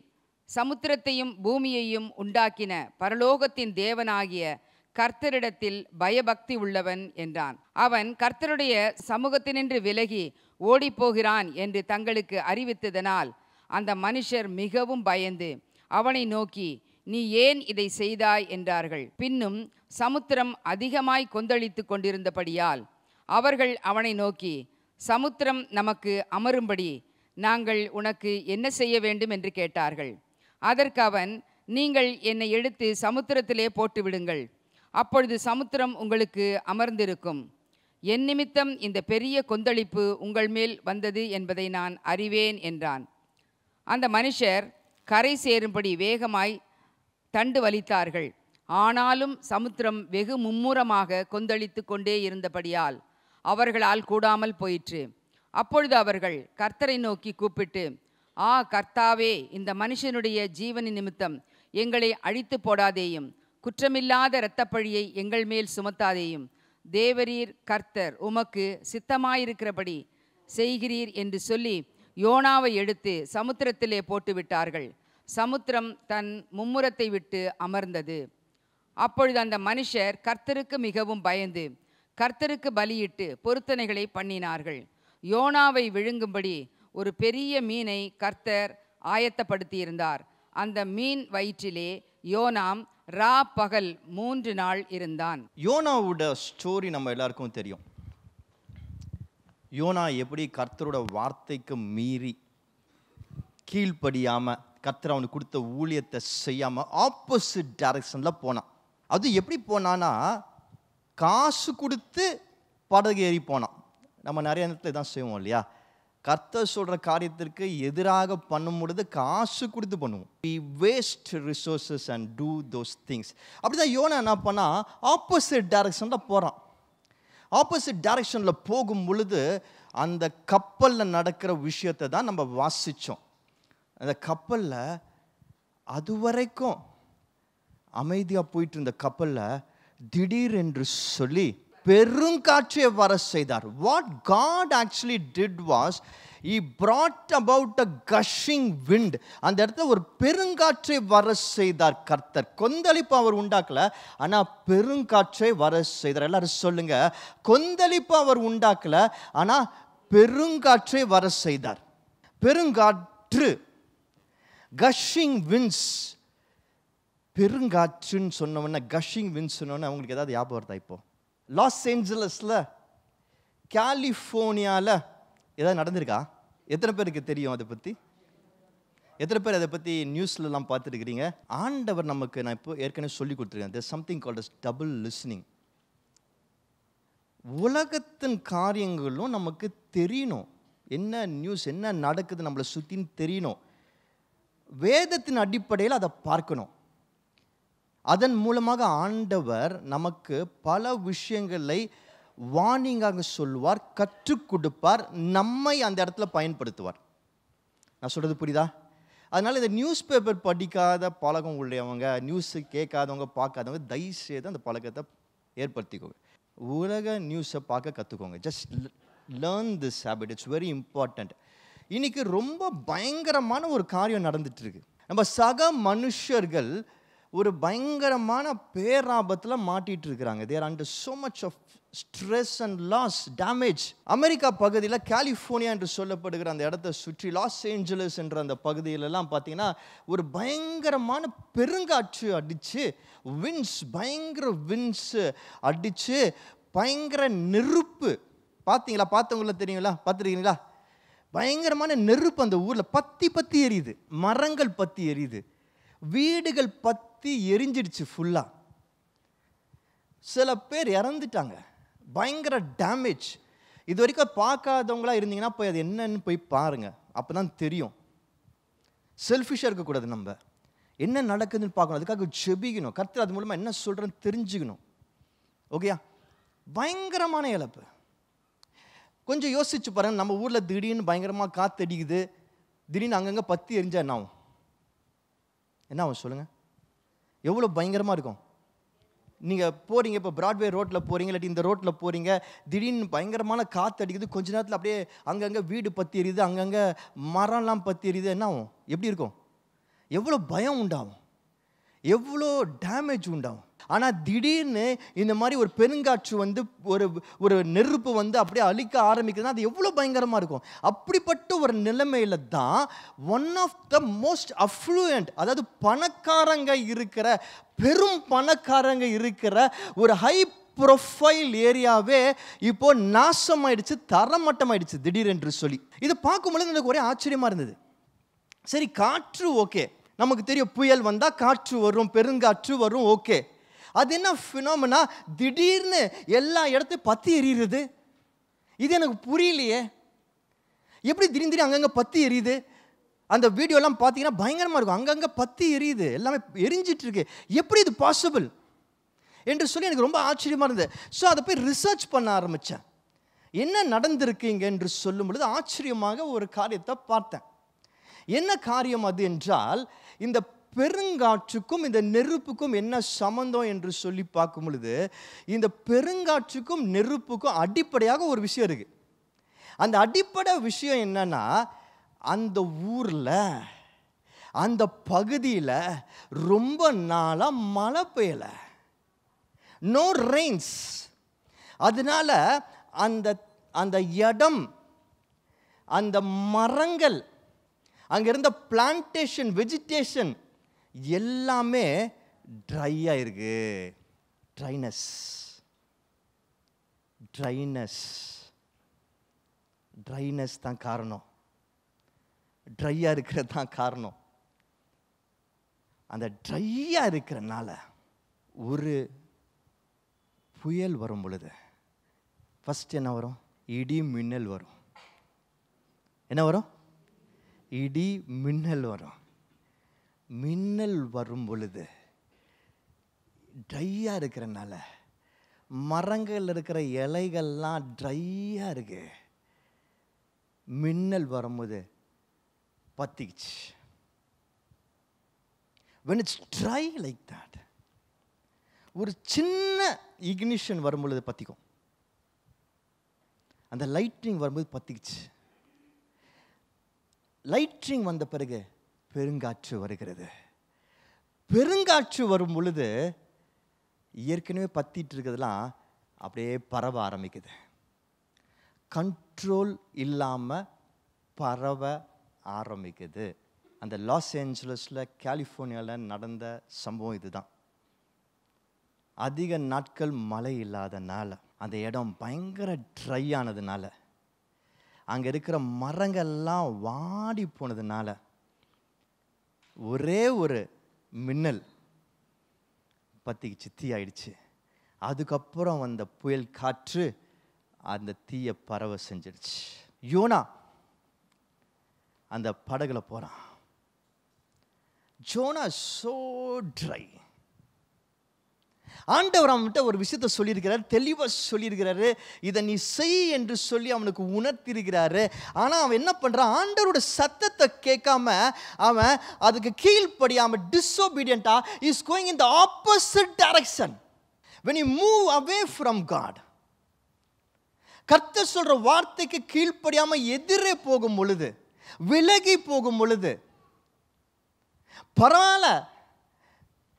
S3: சமுத்திரத்தையும் பூமியையும் உண்டாக்கின பரலோகத்தின் தேவனாகிய கர்த்தரிடத்தில் பயபக்தி உள்ளவன் என்றான். அவன் கர்த்தருடைய சமூகத்தினின்று விலகி ஓடிப்போகிறான் என்று தங்களுக்கு அறிவித்ததனால் அந்த மனுஷர் மிகவும் பயந்து அவனை நோக்கி, நீ ஏன் இதை செய்தாய் என்றார்கள். பின்னும் சமுத்திரம் அதிகமாய் கொந்தளித்து கொண்டிருந்தபடியால் அவர்கள் அவனை நோக்கி, சமுத்திரம் நமக்கு அமரும்படி நாங்கள் உனக்கு என்ன செய்ய வேண்டும் என்று கேட்டார்கள். அதற்கு அவன், நீங்கள் என்னை எடுத்து சமுத்திரத்திலே போட்டுவிடுங்கள், அப்பொழுது சமுத்திரம் உங்களுக்கு அமர்ந்திருக்கும். என் நிமித்தம் இந்த பெரிய கொந்தளிப்பு உங்கள் மேல் வந்தது என்பதை நான் அறிவேன் என்றான். அந்த மனுஷர் கரை சேரும்படி வேகமாய் தண்டு வலித்தார்கள். ஆனாலும் சமுத்திரம் வெகு மும்முரமாக கொந்தளித்து கொண்டே இருந்தபடியால் அவர்களால் கூடாமல் போயிற்று. அப்பொழுது அவர்கள் கர்த்தரை நோக்கி கூப்பிட்டு, ஆ கர்த்தாவே, இந்த மனுஷனுடைய ஜீவனி நிமித்தம் எங்களை அழித்து போடாதேயும், குற்றமில்லாத இரத்தப்பழியை எங்கள் மேல் சுமத்தாதேயும். தேவரீர் கர்த்தர் உமக்கு சித்தமாயிருக்கிறபடி செய்கிறீர் என்று சொல்லி யோனாவை எடுத்து சமுத்திரத்திலே போட்டுவிட்டார்கள். சமுத்திரம் தன் மும்முரத்தை விட்டு அமர்ந்தது. அப்பொழுது அந்த மனுஷர் கர்த்தருக்கு மிகவும் பயந்து கர்த்தருக்கு பலியிட்டு பொருத்தனைகளை பண்ணினார்கள். யோனாவை விழுங்கும்படி ஒரு பெரிய மீனை கர்த்தர் ஆயத்தப்படுத்தியிருந்தார். அந்த மீன் வயிற்றிலே யோனாம் பகல் 3 நாள் இருந்தான்.
S1: யோனாவோட ஸ்டோரி நம்ம எல்லாருக்கும் தெரியும். யோனா எப்படி கர்த்தரோட வார்த்தைக்கு மீறி கீழ்ப்படியாம, கர்த்தர் அவனுக்கு கொடுத்த ஊழியத்தை செய்யாம ஆப்போசிட் டைரக்ஷன்ல போனான். அது எப்படி போனான்னா, காசு கொடுத்து படகு ஏறி போனான். நம்ம நிறைய நேரத்தில் தான் செய்வோம் இல்லையா? கர்த்தர் சொல்ற காரியத்திற்கு எதிராக பண்ணும் பொழுது காசு கொடுத்து பண்ணுவோம். we waste resources and do those things. அப்படிதான் யோனா என்ன பண்ணா, ஆப்போசிட் டைரக்ஷன்ல போறான். ஆப்போசிட் டைரக்ஷன்ல போகும் பொழுது அந்த கப்பல்ல நடக்கிற விஷயத்தை தான் நம்ம வாசிச்சோம். அந்த கப்பல்ல அதுவரைக்கும் அமைதியா போயிட்டு இருந்த கப்பல்ல திடீர் என்று சொல்லி பெருங்காற்றை வர செய்தார். What God actually did was he brought about a gushing wind. அந்த இடத்துல ஒரு பெருங்காற்றை வர செய்தார் கர்த்தர். கொந்தளிப்பு அவர் உண்டாக்கல, ஆனா பெருங்காற்றை வர செய்தார். எல்லாரும் சொல்லுங்க, கொந்தளிப்பு அவர் உண்டாக்கல, ஆனா பெருங்காற்றை வர செய்தார். பெருங்காற்று, gushing winds. பெருங்காற்றுன்னு சொன்னவொன்னே, கஷிங் விண்ட்ஸ் சொன்னோன்னே அவங்களுக்கு ஏதாவது ஞாபகம் வருதா? இப்போ லாஸ் ஏஞ்சலஸில், கலிஃபோர்னியாவில் ஏதாவது நடந்திருக்கா? எத்தனை பேருக்கு தெரியும் அதை பற்றி? எத்தனை பேர் அதை பற்றி நியூஸ்லலாம் பார்த்துருக்கிறீங்க? ஆண்டவர் நமக்கு, நான் இப்போ ஏற்கனவே சொல்லி கொடுத்துருக்கேன், there's something called as double listening. உலகத்தின் காரியங்களும் நமக்கு தெரியணும். என்ன நியூஸ், என்ன நடக்குது நம்மளை சுற்றின்னு தெரியணும். வேதத்தின் அடிப்படையில் அதை பார்க்கணும். அதன் மூலமாக ஆண்டவர் நமக்கு பல விஷயங்களை வார்னிங்காக சொல்லுவார், கற்றுக் கொடுப்பார், நம்மை அந்த இடத்துல பயன்படுத்துவார். நான் சொல்கிறது புரியுதா? அதனால் இந்த நியூஸ் பேப்பர் படிக்காத பழக்கம் உள்ளவங்க, நியூஸு கேட்காதவங்க, பார்க்காதவங்க, தயவுசெய்து அந்த பழக்கத்தை ஏற்படுத்திக்கோங்க. உலக நியூஸை பார்க்க கற்றுக்கோங்க. Just learn this habit, it's very important. இன்னைக்கு ரொம்ப பயங்கரமான ஒரு காரியம் நடந்துட்டு இருக்கு. நம்ம சக மனுஷர்கள் ஒரு பயங்கரமான பேராபத்தில் மாட்டிட்டு இருக்கிறாங்க. They're under so much of stress and loss, damage. America பகுதியில் கலிஃபோர்னியா என்று சொல்லப்படுகிற அந்த இடத்தை சுற்றி லாஸ் ஏஞ்சலஸ் என்ற அந்த பகுதியிலெல்லாம் பார்த்தீங்கன்னா ஒரு பயங்கரமான பெருங்காற்று அடித்து, விண்ட்ஸ், பயங்கர விண்ட்ஸ் அடித்து, பயங்கர நெருப்பு. பார்த்தீங்களா? பார்த்தவங்கள தெரியுங்களா? பார்த்துருக்கீங்களா? பயங்கரமான நெருப்பு அந்த ஊரில் பத்தி எரியுது. மரங்கள் பற்றி எரியுது, வீடுகள் பற்றி எரிஞ்சிடுச்சு ஃபுல்லாக. சில பேர் இறந்துட்டாங்க. பயங்கர டேமேஜ். இது வரைக்கும் பார்க்காதவங்களா இருந்தீங்கன்னா போய் அது என்னன்னு போய் பாருங்க, அப்போ தான் தெரியும். செல்ஃபிஷாக இருக்கக்கூடாது. நம்ம என்ன நடக்குதுன்னு பார்க்கணும், அதுக்காக ஜெபிக்கணும், கர்த்தர் அது மூலமாக என்ன சொல்கிறேன்னு தெரிஞ்சுக்கணும். ஓகேயா? பயங்கரமான இழப்பு. கொஞ்சம் யோசிச்சு பாருங்க, நம்ம ஊரில் திடீர்னு பயங்கரமாக காற்றடிக்குது, திடீர்னு அங்கங்கே பற்றி எரிஞ்சா என்ன ஆகும்? என்ன ஆகும் சொல்லுங்கள்? எவ்வளோ பயங்கரமாக இருக்கும். நீங்கள் போகிறீங்க, இப்போ பிராட்வே ரோட்டில் போகிறீங்க, இல்லாட்டி இந்த ரோட்டில் போகிறீங்க, திடீர்னு பயங்கரமான காற்று அடிக்குது, கொஞ்ச நேரத்தில் அப்படியே அங்கங்கே வீடு பற்றி எரியுது, அங்கங்கே மரம்லாம் பற்றி எரியுது. என்ன ஆகும்? எப்படி இருக்கும்? எவ்வளோ பயம் உண்டாகும், எவ்வளோ டேமேஜ் உண்டாகும். ஆனால் திடீர்னு இந்த மாதிரி ஒரு பெருங்காற்று வந்து ஒரு நெருப்பு வந்து அப்படியே அழிக்க ஆரம்பிக்குதுன்னா அது எவ்வளோ பயங்கரமாக இருக்கும். அப்படிப்பட்ட ஒரு நிலைமையில தான் ஒன் ஆஃப் த மோஸ்ட் அஃப்ளூயண்ட், அதாவது பணக்காரங்க இருக்கிற, பெரும் பணக்காரங்க இருக்கிற ஒரு ஹை ப்ரொஃபைல் ஏரியாவே இப்போ நாசமாயிடுச்சு, தரமட்டமாயிடுச்சு திடீரென்று சொல்லி. இதை பார்க்கும்பொழுது எனக்கு ஒரே ஆச்சரியமாக இருந்தது. சரி, காற்று ஓகே, நமக்கு தெரியும் புயல் வந்தால் காற்று வரும், பெருங்காற்று வரும், ஓகே. அது என்ன ஃபினாமினா, திடீர்னு எல்லா இடத்தையும் பற்றி எரியுது. இது எனக்கு புரியலையே. எப்படி திடீர்னு அங்கங்கே பற்றி எரியுது? அந்த வீடியோலாம் பார்த்தீங்கன்னா பயங்கரமாக இருக்கும். அங்கங்கே பற்றி எரியுது, எல்லாமே எரிஞ்சிட்டு இருக்கு. எப்படி இது பாசிபிள் என்று சொல்லி எனக்கு ரொம்ப ஆச்சரியமாக இருந்தது. ஸோ அதை போய் ரிசர்ச் பண்ண ஆரம்பித்தேன். என்ன நடந்திருக்குங்க என்று சொல்லும் பொழுது ஆச்சரியமாக ஒரு காரியத்தை பார்த்தேன். என்ன காரியம் அது என்றால், இந்த பெருங்காற்றுக்கும் இந்த நெருப்புக்கும் என்ன சம்பந்தம் என்று சொல்லி பார்க்கும் பொழுது, இந்த பெருங்காற்றுக்கும் நெருப்புக்கும் அடிப்படையாக ஒரு விஷயம் இருக்கு. அந்த அடிப்படை விஷயம் என்னன்னா, அந்த ஊரில், அந்த பகுதியில் ரொம்ப நாளாக மழை பெய்யலை, நோ ரெயின்ஸ். அதனால அந்த அந்த இடம், அந்த மரங்கள், அங்கே இருந்த பிளான்டேஷன், வெஜிடேஷன் எல்லாமே ட்ரையாக இருக்கு. ட்ரைனஸ் ட்ரைனஸ் ட்ரைனஸ் தான் காரணம். ட்ரையாக இருக்கிறது தான் காரணம். அந்த ட்ரையாக இருக்கிறனால ஒரு புயல் வரும் பொழுது ஃபஸ்ட் என்ன வரும்? இடி மின்னல் வரும். என்ன வரும்? இடி மின்னல் வரும். மின்னல் வரும் பொழுது ட்ரையாக இருக்கிறனால மரங்கள் இருக்கிற இலைகள்லாம் ட்ரையாக இருக்கு. மின்னல் வரும்போது பத்திக்குச்சு. when it's dry like that, ஒரு சின்ன இக்னிஷன் வரும்பொழுது பத்திக்கும். அந்த லைட்னிங் வரும்போது பத்திக்குச்சு. லைட்னிங் வந்த பிறகு பெருங்காற்று வருகிறது. பெருங்காற்று வரும் பொழுது ஏற்கனவே பத்திட்டு இருக்கிறதுலாம் அப்படியே பரவ ஆரம்பிக்குது. கண்ட்ரோல் இல்லாமல் பரவ ஆரம்பிக்குது. அந்த லாஸ் ஏஞ்சலஸில், கலிஃபோர்னியாவில் நடந்த சம்பவம் இதுதான். அதிக நாட்கள் மழை இல்லாதனால, அந்த இடம் பயங்கர ட்ரை ஆனதுனால, அங்கே இருக்கிற மரங்கள்லாம் வாடி போனதுனால ஒரே ஒரு மின்னல் பத்திக்கு தீ ஆயிடுச்சு. அதுக்கப்புறம் அந்த புயல் காற்று அந்த தீயை பரவ செஞ்சிடுச்சு. யோனா அந்த படகுல போறான். ஜோனா so dry. ஆண்டவர் அவன்கிட்ட ஒரு விஷயத்தை சொல்லியிருக்கிறார், தெளிவாக சொல்லியிருக்கிறாரு. இதை நீ செய் என்று சொல்லி அவனுக்கு உணர்த்திருக்கிறாரு. ஆனால் அவன் என்ன பண்ணுறான்? ஆண்டவரோட சத்தத்தை கேட்காம அவன் அதுக்கு கீழ்ப்படியாமல் டிஸ்ஒபீடியண்டா is going in the opposite direction. when you move away from God, கர்த்தர் சொல்ற வார்த்தைக்கு கீழ்ப்படியாம எதிரே போகும் பொழுது, விலகி போகும் பொழுது, பரவாயில்ல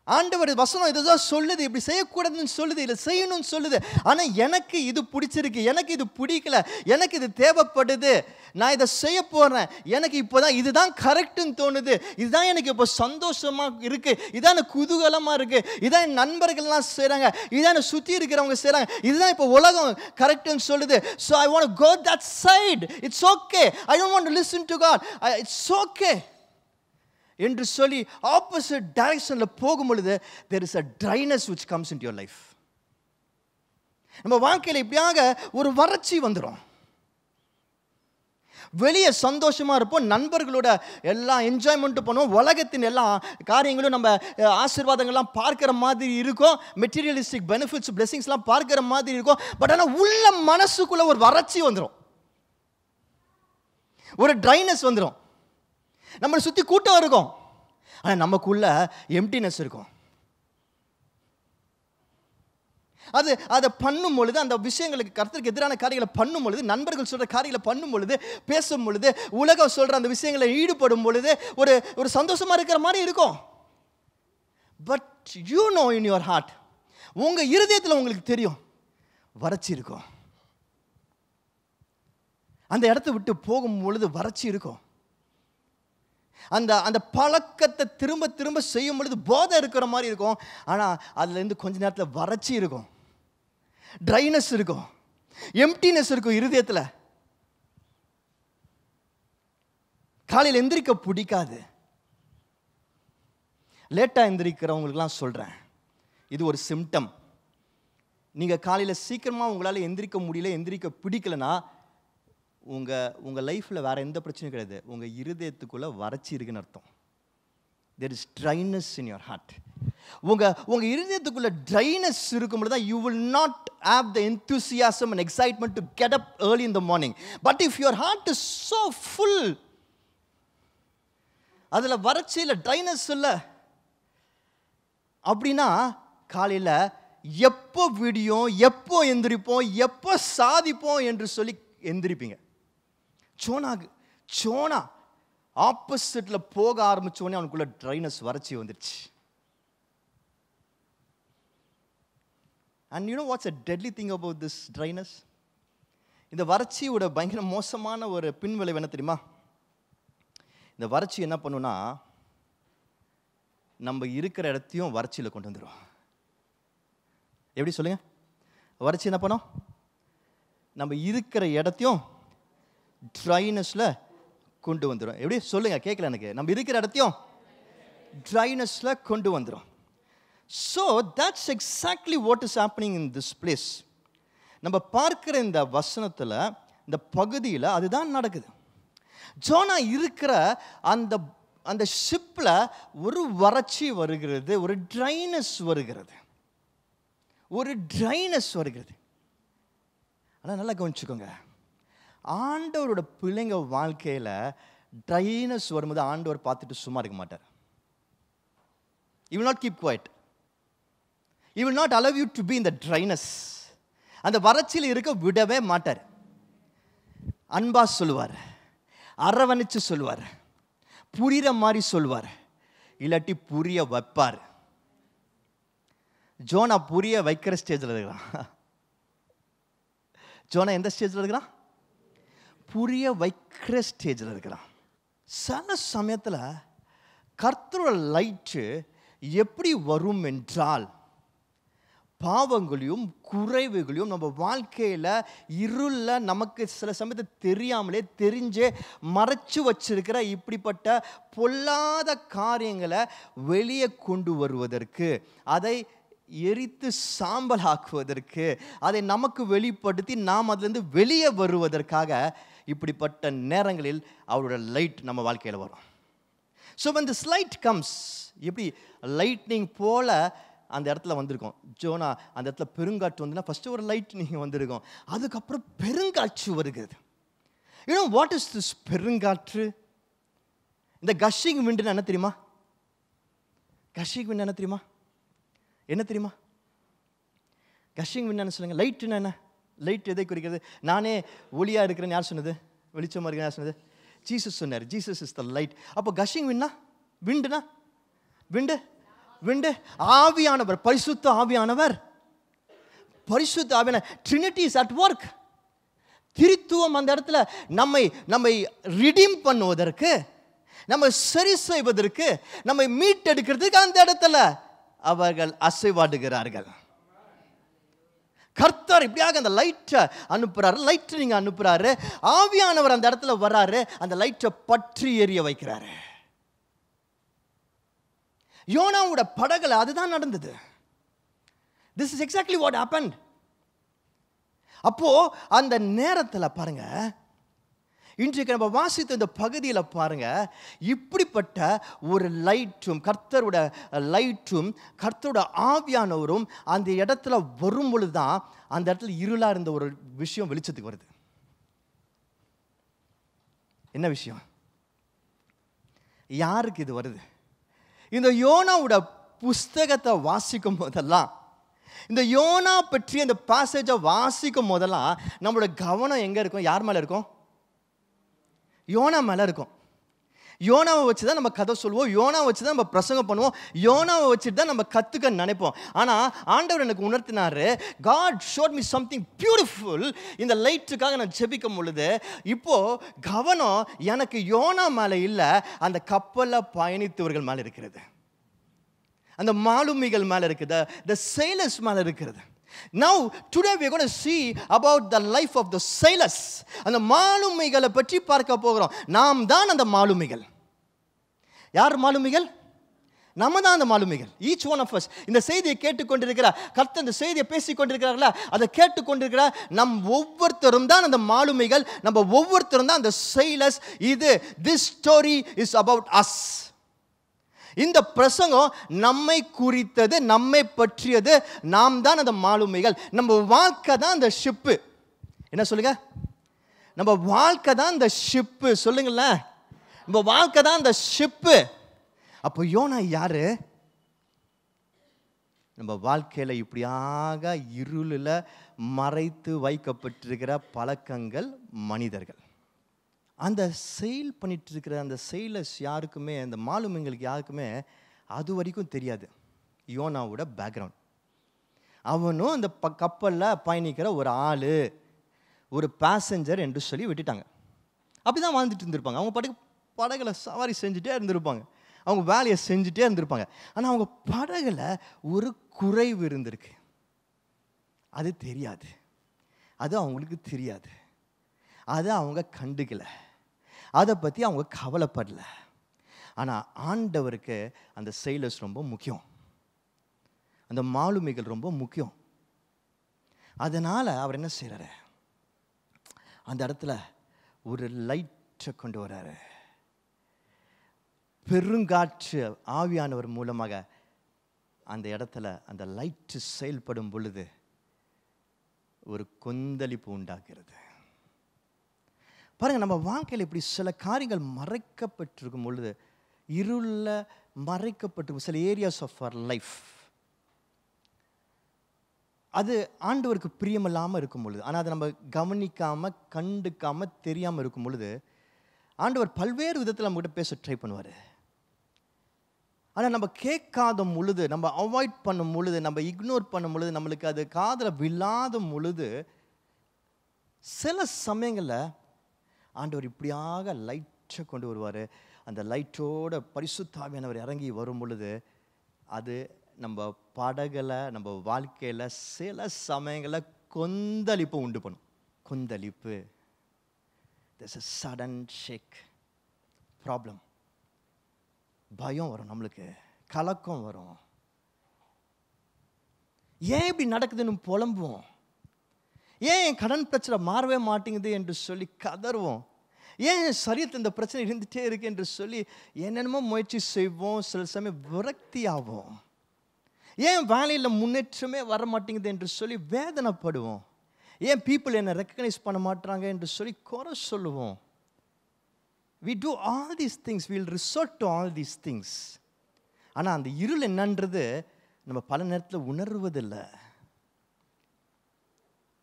S1: ஆண்டவர் வசனம் இதுதான் சொல்லுது, இப்படி செய்யக்கூடாதுன்னு சொல்லுது, இல்லை செய்யணும்னு சொல்லுது, ஆனால் எனக்கு இது பிடிச்சிருக்கு, எனக்கு இது பிடிக்கல, எனக்கு இது தேவைப்படுது, நான் இதை செய்ய போகிறேன், எனக்கு இப்போதான் இதுதான் கரெக்டுன்னு தோணுது, இதுதான் எனக்கு இப்போ சந்தோஷமாக இருக்குது, இதான் எனக்கு குதூகலமாக இருக்குது, இதான் என் நண்பர்கள்லாம் செய்கிறாங்க, இதான் என்னை சுற்றி இருக்கிறவங்க செய்கிறாங்க, இதுதான் இப்போ உலகம் கரெக்டுன்னு சொல்லுது. So I want to go that side. It's okay. I don't want to listen to God. It's okay என்று சொல்லி ஆப்போசிட் டைரக்ஷனில் போகும் பொழுது there is a dryness which comes into your life. நம்ம வாழ்க்கையில் இப்படியாக ஒரு வறட்சி வந்துடும். வெளியே சந்தோஷமாக இருப்போம், நண்பர்களோட எல்லாம் என்ஜாய்மெண்ட்டு பண்ணுவோம், உலகத்தின் எல்லா காரியங்களும் நம்ம ஆசீர்வாதங்கள்லாம் பார்க்குற மாதிரி இருக்கும், மெட்டீரியலிஸ்டிக் பெனிஃபிட்ஸ் பிளெஸிங்ஸ்லாம் பார்க்குற மாதிரி இருக்கும். பட் ஆனால் உள்ள மனசுக்குள்ளே ஒரு வறட்சி வந்துடும், ஒரு ட்ரைனஸ் வந்துடும். நம்மளை சுற்றி கூட்டம் இருக்கும், ஆனால் நமக்குள்ள எம்டினஸ் இருக்கும். அதை பண்ணும் பொழுது, அந்த விஷயங்களுக்கு கர்த்தருக்கு எதிரான காரியங்களை பண்ணும் பொழுது, நண்பர்கள் சொல்கிற காரியங்களை பண்ணும் பொழுது, பேசும் பொழுது, உலகம் சொல்கிற அந்த விஷயங்களை ஈடுபடும் பொழுது ஒரு சந்தோஷமாக இருக்கிற மாதிரி இருக்கும். But you know in your heart, உங்கள் இருதயத்தில் உங்களுக்கு தெரியும் வறட்சி இருக்கும். அந்த இடத்த விட்டு போகும் பொழுது வறட்சி இருக்கும். அந்த பழக்கத்தை திரும்ப திரும்ப செய்யும் பொழுது போதை இருக்கிற மாதிரி இருக்கும். ஆனால் அதுலேருந்து கொஞ்ச நேரத்தில் வறட்சி இருக்கும், ட்ரைனஸ் இருக்கும், எம்டினஸ் இருக்கும் இருதயத்தில். காலையில் எந்திரிக்க பிடிக்காது. லேட்டாக எந்திரிக்கிறவங்களுக்குலாம் சொல்கிறேன், இது ஒரு சிம்டம். நீங்கள் காலையில் சீக்கிரமாக உங்களால் எந்திரிக்க முடியல, எந்திரிக்க பிடிக்கலனா உங்கள் லைஃப்பில் வேறு எந்த பிரச்சனையும் கிடையாது, உங்கள் இருதயத்துக்குள்ளே வறட்சி இருக்குன்னு அர்த்தம். there is dryness in your heart. உங்கள் இருதயத்துக்குள்ளே ட்ரைனஸ் இருக்கும்போது தான் you will not have the enthusiasm and excitement to get up early in the morning. But if your heart is so full, அதில் வறட்சி இல்லை, ட்ரைனஸ் இல்லை அப்படின்னா காலையில் எப்போ விடியும், எப்போ எந்திரிப்போம், எப்போ சாதிப்போம் என்று சொல்லி எந்திரிப்பீங்க. சோனா ஆப்போசிட்ல போக ஆரம்பிச்சோடனே அவனுக்குள்ள ட்ரைனஸ் வறட்சி வந்துடுச்சு. And you know what's a deadly thing about this dryness? இந்த வறட்சியோட பயங்கர மோசமான ஒரு பின்விளைவு என்ன தெரியுமா? இந்த வறட்சி என்ன பண்ணுன்னா நம்ம இருக்கிற இடத்தையும் வறட்சியில் கொண்டு வந்துடும். எப்படி சொல்லுங்க? வறட்சி என்ன பண்ணும்? நம்ம இருக்கிற இடத்தையும் ட்ரைனஸில் கொண்டு வந்துடும். எப்படி சொல்லுங்க? கேட்கல எனக்கு. நம்ம இருக்கிற இடத்தையும் ட்ரைனஸில் கொண்டு வந்துடும். So that's exactly what is happening in this place. நம்ம பார்க்கிற இந்த வசனத்தில், இந்த பகுதியில் அதுதான் நடக்குது. ஜோனா இருக்கிற அந்த அந்த ஷிப்பில் ஒரு வறட்சி வருகிறது, ஒரு ட்ரைனஸ் வருகிறது, ஒரு ட்ரைனஸ் வருகிறது. ஆனால் நல்லா கவனிச்சுக்கோங்க, ஆண்டவரோட பிள்ளைங்க வாழ்க்கையில் ட்ரைனஸ் வரும்போது ஆண்டவர் பார்த்துட்டு சும்மா இருக்க மாட்டார். He will not keep quiet. He will not allow you to be in the dryness. அந்த வறட்சியில் இருக்க விடவே மாட்டார். அன்பா சொல்லுவார், அரவணைச்சு சொல்லுவார், புரிகிற மாதிரி சொல்லுவார், இல்லாட்டி புரிய வைப்பார். ஜோனா புரிய வைக்கிற ஸ்டேஜில் இருக்கிறான். ஜோனா எந்த ஸ்டேஜில் இருக்கிறான்? புரிய வைக்கிற ஸ்டேஜில் இருக்கிறான். சில சமயத்தில் கர்த்தரோட லைட்டு எப்படி வரும் என்றால், பாவங்களையும் குறைவுகளையும் நம்ம வாழ்க்கையில் இருளில் நமக்கு சில சமயத்தை தெரியாமலே தெரிஞ்சே மறைச்சு வச்சிருக்கிற இப்படிப்பட்ட பொல்லாத காரியங்களை வெளியே கொண்டு வருவதற்கு, அதை எரித்து சாம்பல் ஆக்குவதற்கு, அதை நமக்கு வெளிப்படுத்தி நாம் அதிலிருந்து வெளியே வருவதற்காக இப்படிப்பட்ட நேரங்களில் அவரோட லைட் நம்ம வாழ்க்கையில் வரும். So when this light comes, எப்படி லைட்னிங் போல அந்த இடத்துல வந்திருக்கோம். ஜோனா அந்த இடத்துல பெருங்காற்று வந்துன்னா ஃபஸ்ட்டு ஒரு லைட்னிங் வந்திருக்கும், அதுக்கப்புறம் பெருங்காற்று வருகிறது. You know what is this பெருங்காற்று? இந்த கஷிங் விண்டுன்னு என்ன தெரியுமா? கஷிங் விண்டு என்ன தெரியுமா? என்ன தெரியுமா? கஷிங் விண்டு என்ன சொல்லுங்க? லைட்டுன்னு என்ன? லைட் எதை குறிக்கிறது? நானே ஒளியாக இருக்கிறேன்னு யார் சொன்னது? வெளிச்சமாக இருக்கிறேன் யார் சொன்னது? ஜீசஸ் சொன்னார். Jesus is the light. அப்போ கஷிங் விண்ட்னா, விண்டுனா, விண்டு விண்டு ஆவியானவர், பரிசுத்த ஆவியானவர், பரிசுத்த ஆவியானவர், ட்ரினிட்டி இஸ் அட் ஒர்க். திரித்துவம் அந்த இடத்துல நம்மை ரிடீம் பண்ணுவதற்கு, நம்ம சரி செய்வதற்கு, நம்மை மீட்டெடுக்கிறதுக்கு அந்த இடத்துல அவர்கள் அசைவாடுகிறார்கள். கர்த்தர் இப்படியாக அந்த லைட்டை அனுப்புறாரு, லைட்டை நீங்க அனுப்புறாரு, ஆவியானவர் அந்த இடத்துல வர்றாரு, அந்த லைட்டை பற்றி எரிய வைக்கிறாரு. யோனாவோட படகுல அதுதான் நடந்தது. This is exactly what happened. அப்போ அந்த நேரத்தில் பாருங்க, இன்றைக்கு நம்ம வாசித்த இந்த பகுதியில் பாருங்க, இப்படிப்பட்ட ஒரு லைட்டும், கர்த்தரோட லைட்டும் கர்த்தரோட ஆவியானவரும் அந்த இடத்துல வரும் பொழுது தான் அந்த இடத்துல இருளாக இருந்த ஒரு விஷயம் வெளிச்சத்துக்கு வருது. என்ன விஷயம்? யாருக்கு இது வருது? இந்த யோனாவோட புஸ்தகத்தை வாசிக்கும் போதெல்லாம், இந்த யோனா பற்றி அந்த பாசேஜை வாசிக்கும் போதெல்லாம் நம்மளோட கவனம் எங்கே இருக்கும்? யார் மேலே இருக்கும்? யோனா மேலே இருக்கும். யோனாவை வச்சு தான் நம்ம கதை சொல்லுவோம், யோனாவை வச்சு தான் நம்ம பிரசங்கம் பண்ணுவோம், யோனாவை வச்சுட்டு தான் நம்ம கற்றுக்க நினைப்போம். ஆனால் ஆண்டவர் எனக்கு உணர்த்தினாரு, God showed me something beautiful. இந்த லைட்டுக்காக நான் ஜெபிக்கும் பொழுது இப்போது கவனம் எனக்கு யோனா மேலே இல்லை, அந்த கப்பலில் பயணித்தவர்கள் மேலே இருக்கிறது, அந்த மாலுமிகள் மேலே இருக்குது, the sailors மேலே இருக்கிறது. Now today we are going to see about the life of the sailors. அந்த மாலுமிகளை பற்றி பார்க்க போகிறோம். நாம் தான் அந்த மாலுமிகள். யார் மாலுமிகள்? நம்ம தான் அந்த மாலுமிகள். Each one of us. இந்த செய்தியை கேட்டுக்கொண்டிருக்கிற கர்த்தர், இந்த செய்தியை பேசி கொண்டிருக்கிறார்களா, அதை கேட்டுக்கொண்டிருக்கிற நம் ஒவ்வொருத்தரும் தான் அந்த மாலுமிகள், நம்ம ஒவ்வொருத்தரும் தான் அந்த sailors. இது this story is about us. இந்த பிரசங்கம் நம்மை குறித்தது, நம்மை பற்றியது, நாம் தான் அந்த மாலுமிகள். நம்ம வாழ்க்கை தான் அந்த ஷிப்பு. என்ன சொல்லுங்க? நம்ம வாழ்க்கை தான் இந்த ஷிப்பு. சொல்லுங்களேன், நம்ம வாழ்க்கை தான் அந்த ஷிப்பு. அப்போ யோனா யாரு? நம்ம வாழ்க்கையில் இப்படியாக இருளில் மறைத்து வைக்கப்பட்டிருக்கிற பழக்கங்கள், மனிதர்கள். அந்த செயல் பண்ணிட்டு இருக்கிற அந்த செயலர்ஸ் யாருக்குமே, அந்த மாலுமிங்களுக்கு யாருக்குமே அது வரைக்கும் தெரியாது யோனாவோட பேக்ரவுண்ட். அவனும் அந்த கப்பலில் பயணிக்கிற ஒரு ஆள், ஒரு பேசஞ்சர் என்று சொல்லி விட்டுட்டாங்க. அப்படி தான் வாழ்ந்துட்டு இருந்திருப்பாங்க. அவங்க பாட்டுக்கு படகுல சவாரி செஞ்சுட்டே இருந்திருப்பாங்க, அவங்க வேலையை செஞ்சுட்டே இருந்திருப்பாங்க. ஆனால் அவங்க படகுல ஒரு குறைவு இருந்திருக்கு. அது தெரியாது, அது அவங்களுக்கு தெரியாது, அதை அவங்க கண்டுக்கல, அதை பற்றி அவங்க கவலைப்படல. ஆனால் ஆண்டவருக்கு அந்த செயலர்ஸ் ரொம்ப முக்கியம், அந்த மாலுமிகள் ரொம்ப முக்கியம். அதனால் அவர் என்ன செய்கிறாரு, அந்த இடத்துல ஒரு லைட்டை கொண்டு வர்றாரு. பெருங்காற்று ஆவியானவர் மூலமாக அந்த இடத்துல அந்த லைட்டு செயல்படும் பொழுது ஒரு கொந்தளிப்பு உண்டாகிறது. பாருங்க, நம்ம வாழ்க்கையில் இப்படி சில காரியங்கள் மறைக்கப்பட்டிருக்கும் பொழுது, இருளில் மறைக்கப்பட்டிருக்கும் சில ஏரியாஸ் ஆஃப் அவர் லைஃப், அது ஆண்டவருக்கு பிரியமில்லாமல் இருக்கும் பொழுது, ஆனால் அதை நம்ம கவனிக்காமல் கண்டுக்காமல் தெரியாமல் இருக்கும் பொழுது ஆண்டவர் பல்வேறு விதத்தில் நம்மகிட்ட பேச ட்ரை பண்ணுவார். ஆனால் நம்ம கேட்காத பொழுது, நம்ம அவாய்ட் பண்ணும் பொழுது, நம்ம இக்னோர் பண்ணும் பொழுது, நம்மளுக்கு அது காதில் விழாத பொழுது, சில சமயங்களில் ஆண்டவர் இப்படியாக லைட்டை கொண்டு வருவார். அந்த லைட்டோட பரிசுத்த ஆவியானவர் இறங்கி வரும் பொழுது அது நம்ம படகுல, நம்ம வாழ்க்கையில் சில சமயங்களில் கொந்தளிப்பு உண்டு பண்ணும். கொந்தளிப்பு, there's a sudden shake, problem, பயம் வரும், நம்மளுக்கு கலக்கம் வரும். ஏன் இப்படி நடக்குதுன்னு புலம்புவோம், ஏன் என் கடன் பிரச்சனை மாறவே மாட்டேங்குது என்று சொல்லி கதறுவோம், ஏன் சரீரத்தில் இந்த பிரச்சனை இருந்துகிட்டே இருக்கு என்று சொல்லி என்னென்னமோ முயற்சி செய்வோம், சில சமயம் விரக்தி ஆவோம், ஏன் வேலையில் முன்னேற்றமே வர மாட்டேங்குது என்று சொல்லி வேதனைப்படுவோம், ஏன் பீப்புள் என்னை ரெக்கக்னைஸ் பண்ண மாட்டாங்க என்று சொல்லி குறை சொல்லுவோம். We do all these things, we'll resort to all these things. ஆனால் அந்த இருள் என்னன்றது நம்ம பல நேரத்தில் உணர்வதில்லை.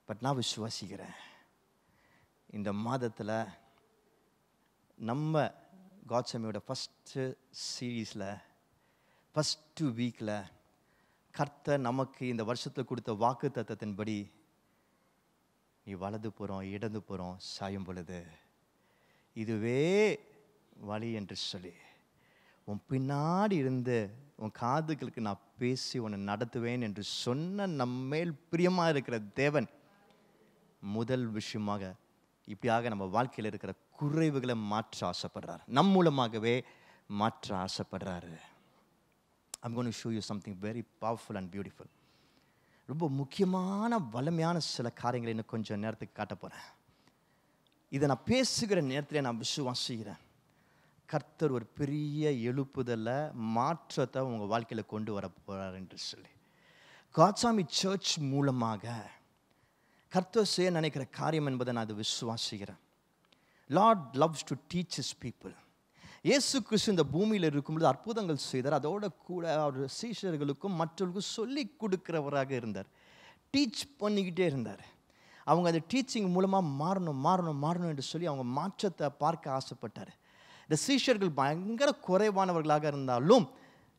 S1: பட் நான் விசுவாசிக்கிறேன், இந்த மாதத்தில் நம்ம காட்சமியோட ஃபஸ்ட்டு சீரீஸில் ஃபஸ்ட்டு வீக்கில் கர்த்தர் நமக்கு இந்த வருஷத்தில் கொடுத்த வாக்கு தத்தத்தின்படி நீ வலது புறம் இடது புறம் சாயும் பொழுது இதுவே வழி என்று சொல்லி உன் பின்னாடி இருந்து உன் காதுகளுக்கு நான் பேசி உன்னை நடத்துவேன் என்று சொன்ன நம்மேல் பிரியமாக இருக்கிற தேவன் முதல் விஷயமாக இப்படியாக நம்ம வாழ்க்கையில் இருக்கிற குறைவுகளை மாற்ற ஆசைப்படுறார், நம் மூலமாகவே மாற்ற ஆசைப்படுறாரு. I'm going to show you something very powerful and beautiful. ரொம்ப முக்கியமான வலிமையான சில காரியங்களை இன்னும் கொஞ்சம் நேரத்துக்கு காட்ட போகிறேன். இதை நான் பேசுகிற நேரத்தில் நான் விசுவாசிக்கிறேன், கர்த்தர் ஒரு பெரிய எழுப்புதலை மாற்றத்தை உங்கள் வாழ்க்கையில் கொண்டு வர போகிறார் என்று சொல்லி. காட்சாமி சர்ச் மூலமாக கர்த்தர் செய்ய நினைக்கிற காரியம் என்பதை நான் அதை விசுவாசிக்கிறேன். Lord loves to teach his people. இயேசு கிறிஸ்து இந்த பூமியில் இருக்கும்போது அற்புதங்கள் செய்தார், அதோட கூட அவர் சீஷர்களுக்கும் மற்றவர்களுக்கும் சொல்லி கொடுக்கிறவராக இருந்தார், டீச் பண்ணிக்கிட்டே இருந்தார். அவங்க அந்த டீச்சிங் மூலமாக மாறணும் என்று சொல்லி அவங்க மாற்றத்தை பார்க்க ஆசைப்பட்டார். இந்த சீஷர்கள் பயங்கர குறைவானவர்களாக இருந்தாலும்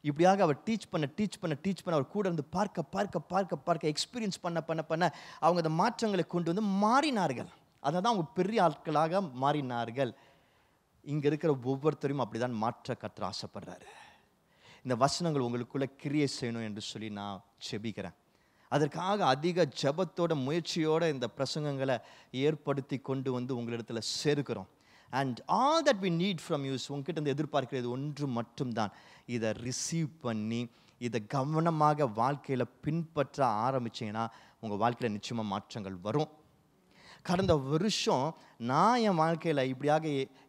S1: இப்படியாக அவர் டீச் பண்ண அவர் கூட இருந்து பார்க்க எக்ஸ்பீரியன்ஸ் பண்ண அவங்க அந்த மாற்றங்களை கொண்டு வந்து மாறினார்கள். அதை தான் அவங்க பெரிய ஆட்களாக மாறினார்கள். இங்கே இருக்கிற ஒவ்வொருத்தரையும் அப்படி தான் மாற்ற கர்த்தர் ஆசைப்படுறாரு. இந்த வசனங்கள் உங்களுக்குள்ளே கிரியை செய்யணும் என்று சொல்லி நான் செபிக்கிறேன். அதற்காக அதிக ஜபத்தோட முயற்சியோடு இந்த பிரசங்கங்களை ஏற்படுத்தி கொண்டு வந்து உங்களிடத்தில் சேர்க்கிறோம். And all that we need from us, உங்ககிட்ட இருந்து எதிர்பார்க்கிறது ஒன்று மட்டும்தான், இதை ரிசீவ் பண்ணி இதை கவனமாக வாழ்க்கையில் பின்பற்ற ஆரம்பிச்சிங்கன்னா உங்கள் வாழ்க்கையில் நிச்சயமாக மாற்றங்கள் வரும். கடந்த வருஷம் நான் என் வாழ்க்கையில் இப்படியாக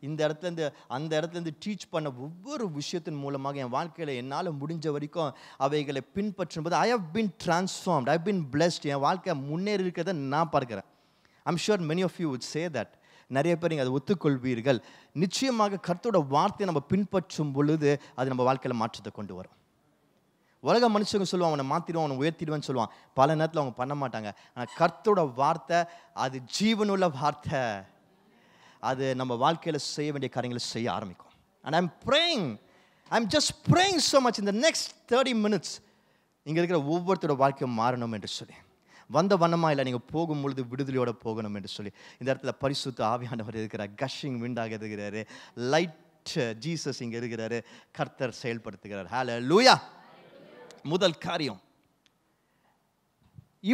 S1: இந்த இடத்துலேருந்து அந்த இடத்துலேருந்து டீச் பண்ண ஒவ்வொரு விஷயத்தின் மூலமாக என் வாழ்க்கையில் என்னால் முடிஞ்ச வரைக்கும் அவைகளை பின்பற்றும் போது I have been transformed, I have been blessed. என் வாழ்க்கை முன்னேறி இருக்கிறத நான் பார்க்குறேன். I'm sure many of you would say that. நிறைய பேர் நீங்கள் அதை ஒத்துக்கொள்வீர்கள். நிச்சயமாக கர்த்தரோட வார்த்தையை நம்ம பின்பற்றும் பொழுது அது நம்ம வாழ்க்கையில் மாற்றத்தை கொண்டு வரும். உலக மனுஷங்க சொல்லுவான் அவனை மாற்றிடுவான், அவனை உயர்த்திடுவான்னு சொல்லுவான். பல நேரத்தில் அவங்க பண்ண மாட்டாங்க. ஆனால் கர்த்தரோட வார்த்தை அது ஜீவனுள்ள வார்த்தை, அது நம்ம வாழ்க்கையில் செய்ய வேண்டிய காரியங்களை செய்ய ஆரம்பிக்கும். And I'm just praying so much in the next 30 minutes இங்கே இருக்கிற ஒவ்வொருத்தரோட வாழ்க்கையும் மாறணும் என்று சொல்லி, வந்த வண்ணமாக இல்லை நீங்கள் போகும்பொழுது விடுதலையோடு போகணும் என்று சொல்லி இந்த இடத்துல பரிசுத்த ஆவியானவர் இருக்கிறார், கஷிங் விண்டாக இருக்கிறாரு, லைட் லைட் ஜீசஸ் இங்கே இருக்கிறாரு, கர்த்தர் செயல்படுத்துகிறார். ஹல்லேலூயா. முதல் காரியம்,